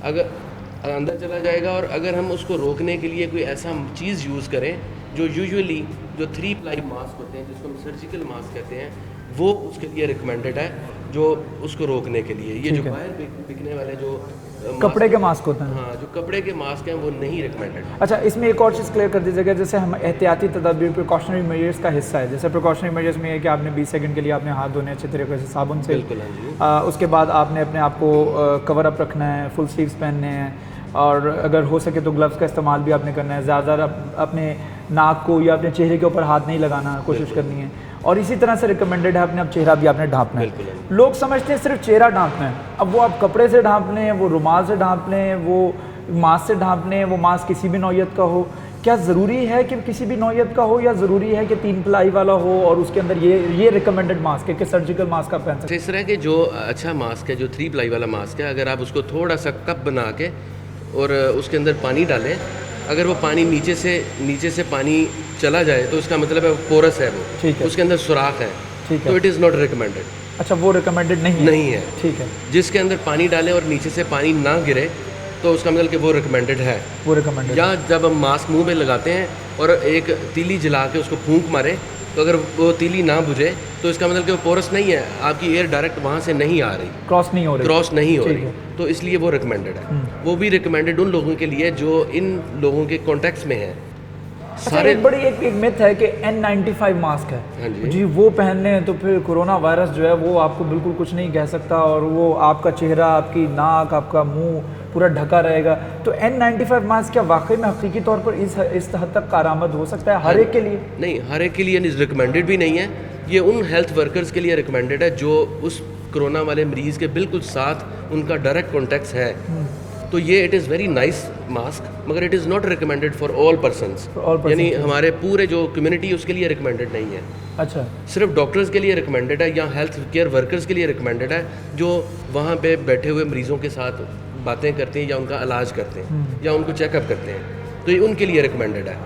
अगर अंदर चला जाएगा। और अगर हम उसको रोकने के लिए कोई ऐसा चीज़ यूज़ करें जो यूजुअली जो 3 प्लाई मास्क होते हैं जिसको हम सर्जिकल मास्क कहते हैं, वो उसके लिए रिकमेंडेड है जो उसको रोकने के लिए। ये जो बाहर बिकने वाले जो कपड़े के मास्क होते हैं, हाँ, जो कपड़े के मास्क हैं वो नहीं रिकमेंडेड। अच्छा, इसमें एक और चीज़ क्लियर कर दीजिएगा, जैसे हम एहतियाती तदाबीर प्रिकॉशनरी मेजर्स का हिस्सा है। जैसे प्रिकॉशनरी मेजर्स में है कि आपने 20 सेकंड के लिए आपने हाथ धोने अच्छे तरीके से साबुन से, बिल्कुल। उसके बाद आपने अपने आप को कवर अप रखना है, फुल स्लीव्स पहनने हैं, और अगर हो सके तो ग्लव्स का इस्तेमाल भी आपने करना है। ज़्यादा अपने नाक को या अपने चेहरे के ऊपर हाथ नहीं लगाना, कोशिश करनी है। और इसी तरह से रिकमेंडेड है अपने आप चेहरा भी आपने ढांपना है। लोग समझते हैं सिर्फ चेहरा ढांपना है, अब वो आप कपड़े से ढांप लें, वो रुमाल से ढांप लें, वो मास्क से ढांप लें, वो मास्क किसी भी नौयत का हो। क्या ज़रूरी है कि किसी भी नौयत का हो, या ज़रूरी है कि 3 प्लाई वाला हो और उसके अंदर ये रिकमेंडेड मास्क है कि सर्जिकल मास्क आप पहन सकते हैं? इस तरह के जो अच्छा मास्क है, जो 3 प्लाई वाला मास्क है, अगर आप उसको थोड़ा सा कप बना के और उसके अंदर पानी डालें, अगर वो पानी नीचे से पानी चला जाए तो उसका मतलब है वो पोरस है, वो उसके अंदर सुराख है, तो इट इज़ नॉट रिकमेंडेड। अच्छा, वो रिकमेंडेड नहीं है। ठीक है। जिसके अंदर पानी डालें और नीचे से पानी ना गिरे तो उसका मतलब कि वो रिकमेंडेड है। वो रिकमेंडेड। या जब हम मास्क मुंह में लगाते हैं और एक तीली जला के उसको फूंक मारे तो अगर वो तीली ना बुझे तो इसका मतलब कि वो पोरस नहीं है, आपकी एयर डायरेक्ट वहाँ से नहीं आ रही, क्रॉस नहीं हो रही, तो इसलिए वो रिकमेंडेड है। वो भी रिकमेंडेड उन लोगों के लिए जो इन लोगों के कॉन्टेक्ट्स में है। सारे एक मिथ है कि N95 मास्क है, हाँ जी वो पहन लें तो फिर कोरोना वायरस जो है वो आपको बिल्कुल कुछ नहीं कह सकता, और वो आपका चेहरा, आपकी नाक, आपका मुंह पूरा ढका रहेगा। तो N95 मास्क क्या वाकई में हकीकी तौर पर इस हद तक कारआमद हो सकता है हर एक के लिए? नहीं, हर एक के लिए रिकमेंडेड भी नहीं है। ये उन हेल्थ वर्कर्स के लिए रिकमेंडेड है जो उस कोरोना वाले मरीज़ के बिल्कुल साथ उनका डायरेक्ट कॉन्टेक्ट है। तो ये it is very nice mask, मगर it is not recommended for all persons, यानी हमारे पूरे जो कम्युनिटी उसके लिए रिकमेंडेड नहीं है। अच्छा, सिर्फ डॉक्टर्स के लिए रिकमेंडेड है या हेल्थ केयर वर्कर्स के लिए रिकमेंडेड है जो वहाँ पे बैठे हुए मरीज़ों के साथ बातें करते हैं या उनका इलाज करते हैं या उनको चेकअप करते हैं, तो ये उनके लिए रिकमेंडेड है।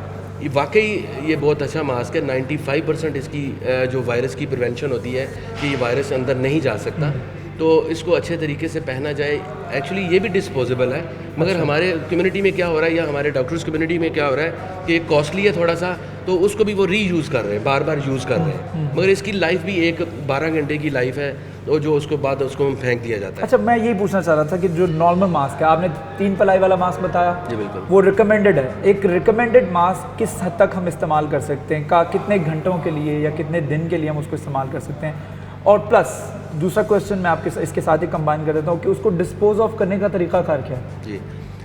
ये वाकई ये बहुत अच्छा मास्क है। 95% इसकी जो वायरस की प्रिवेंशन होती है कि ये वायरस अंदर नहीं जा सकता, तो इसको अच्छे तरीके से पहना जाए। एक्चुअली ये भी डिस्पोजेबल है, मगर हमारे कम्युनिटी में क्या हो रहा है या हमारे डॉक्टर्स कम्युनिटी में क्या हो रहा है कि कॉस्टली है थोड़ा सा, तो उसको भी वो रीयूज़ कर रहे हैं, बार बार यूज़ कर रहे हैं, मगर इसकी लाइफ भी 12 घंटे की लाइफ है, तो जो उसको बाद उसको फेंक दिया जाता है। अच्छा, मैं यही पूछना चाह रहा था कि जो नॉर्मल मास्क है, आपने 3 प्लाई वाला मास्क बताया, जी बिल्कुल, वो रिकमेंडेड है। एक रिकमेंडेड मास्क किस हद तक हम इस्तेमाल कर सकते हैं, कितने घंटों के लिए या कितने दिन के लिए हम उसको इस्तेमाल कर सकते हैं? और प्लस दूसरा क्वेश्चन मैं आपके इसके साथ ही कंबाइन कर देता हूँ कि उसको डिस्पोज ऑफ करने का तरीकाकार क्या है? जी,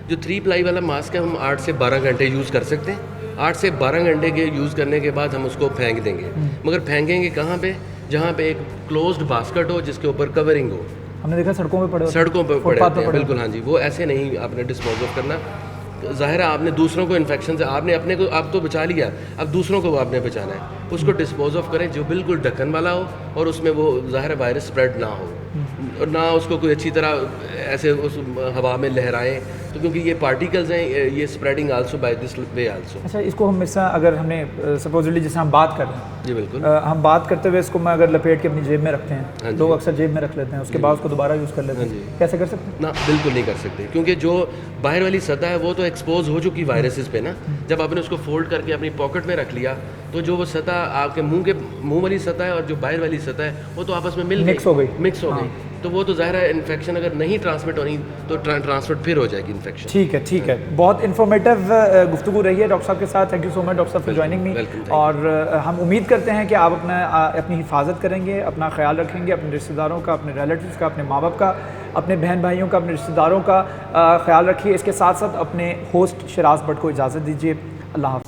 जो 3 प्लाई वाला मास्क है हम 8 से 12 घंटे यूज़ कर सकते हैं। 8 से 12 घंटे के यूज़ करने के बाद हम उसको फेंक देंगे, मगर फेंकेंगे कहाँ पे? जहाँ पे एक क्लोज्ड बास्केट हो जिसके ऊपर कवरिंग हो। हमने देखा सड़कों पे पड़े हैं, बिल्कुल, हाँ जी, वो ऐसे नहीं आपने डिस्पोज ऑफ करना। ज़ाहिर है आपने दूसरों को इन्फेक्शन से आपने अपने को आप तो बचा लिया, अब दूसरों को आपने बचाना है। उसको डिस्पोज ऑफ करें जो बिल्कुल ढक्कन वाला हो और उसमें वो ज़ाहिर वायरस स्प्रेड ना हो, और ना उसको कोई अच्छी तरह ऐसे उस हवा में लहराएं, तो क्योंकि ये पार्टिकल्स हैं, ये spreading also by this way also. अच्छा, इसको हम मिसा अगर हमने सपोजली जैसे हम बात कर रहे हैं, जी बिल्कुल, हम बात करते हुए इसको मैं अगर लपेट के अपनी जेब में रखते हैं, लोग अक्सर जेब में रख लेते हैं, उसके बाद उसको दोबारा यूज़ कर लेते हैं, कैसे कर सकते हैं? ना, बिल्कुल नहीं कर सकते, क्योंकि जो बाहर वाली सतह है वो तो एक्सपोज हो चुकी वायरसेस पे ना। जब आपने उसको फोल्ड करके अपनी पॉकेट में रख लिया तो जो वो सतह आपके मुंह वाली सतह है और जो बाहर वाली सतह है वो तो आपस में मिक्स हो गई। मिक्स हो गई, तो वो तो ज़ाहिर है इन्फेक्शन अगर नहीं ट्रांसमिट होनी तो ट्रांसमिट फिर हो जाएगी इन्फेक्शन। ठीक है, ठीक है। बहुत इन्फॉर्मेटिव गुफ्तगू रही है डॉक्टर साहब के साथ। Thank you so much doctor साहब फॉर जॉइनिंग मी। और हम उम्मीद करते हैं कि आप अपनी हिफाजत करेंगे, अपना ख्याल रखेंगे, अपने रिश्तेदारों का, अपने रिलेटिव्स का, अपने माँ बाप का, अपने बहन भाइयों का, अपने रिश्तेदारों का ख्याल रखिए। इसके साथ साथ अपने होस्ट शराज भट्ट को इजाज़त दीजिए। अल्लाह हाफ़िज़।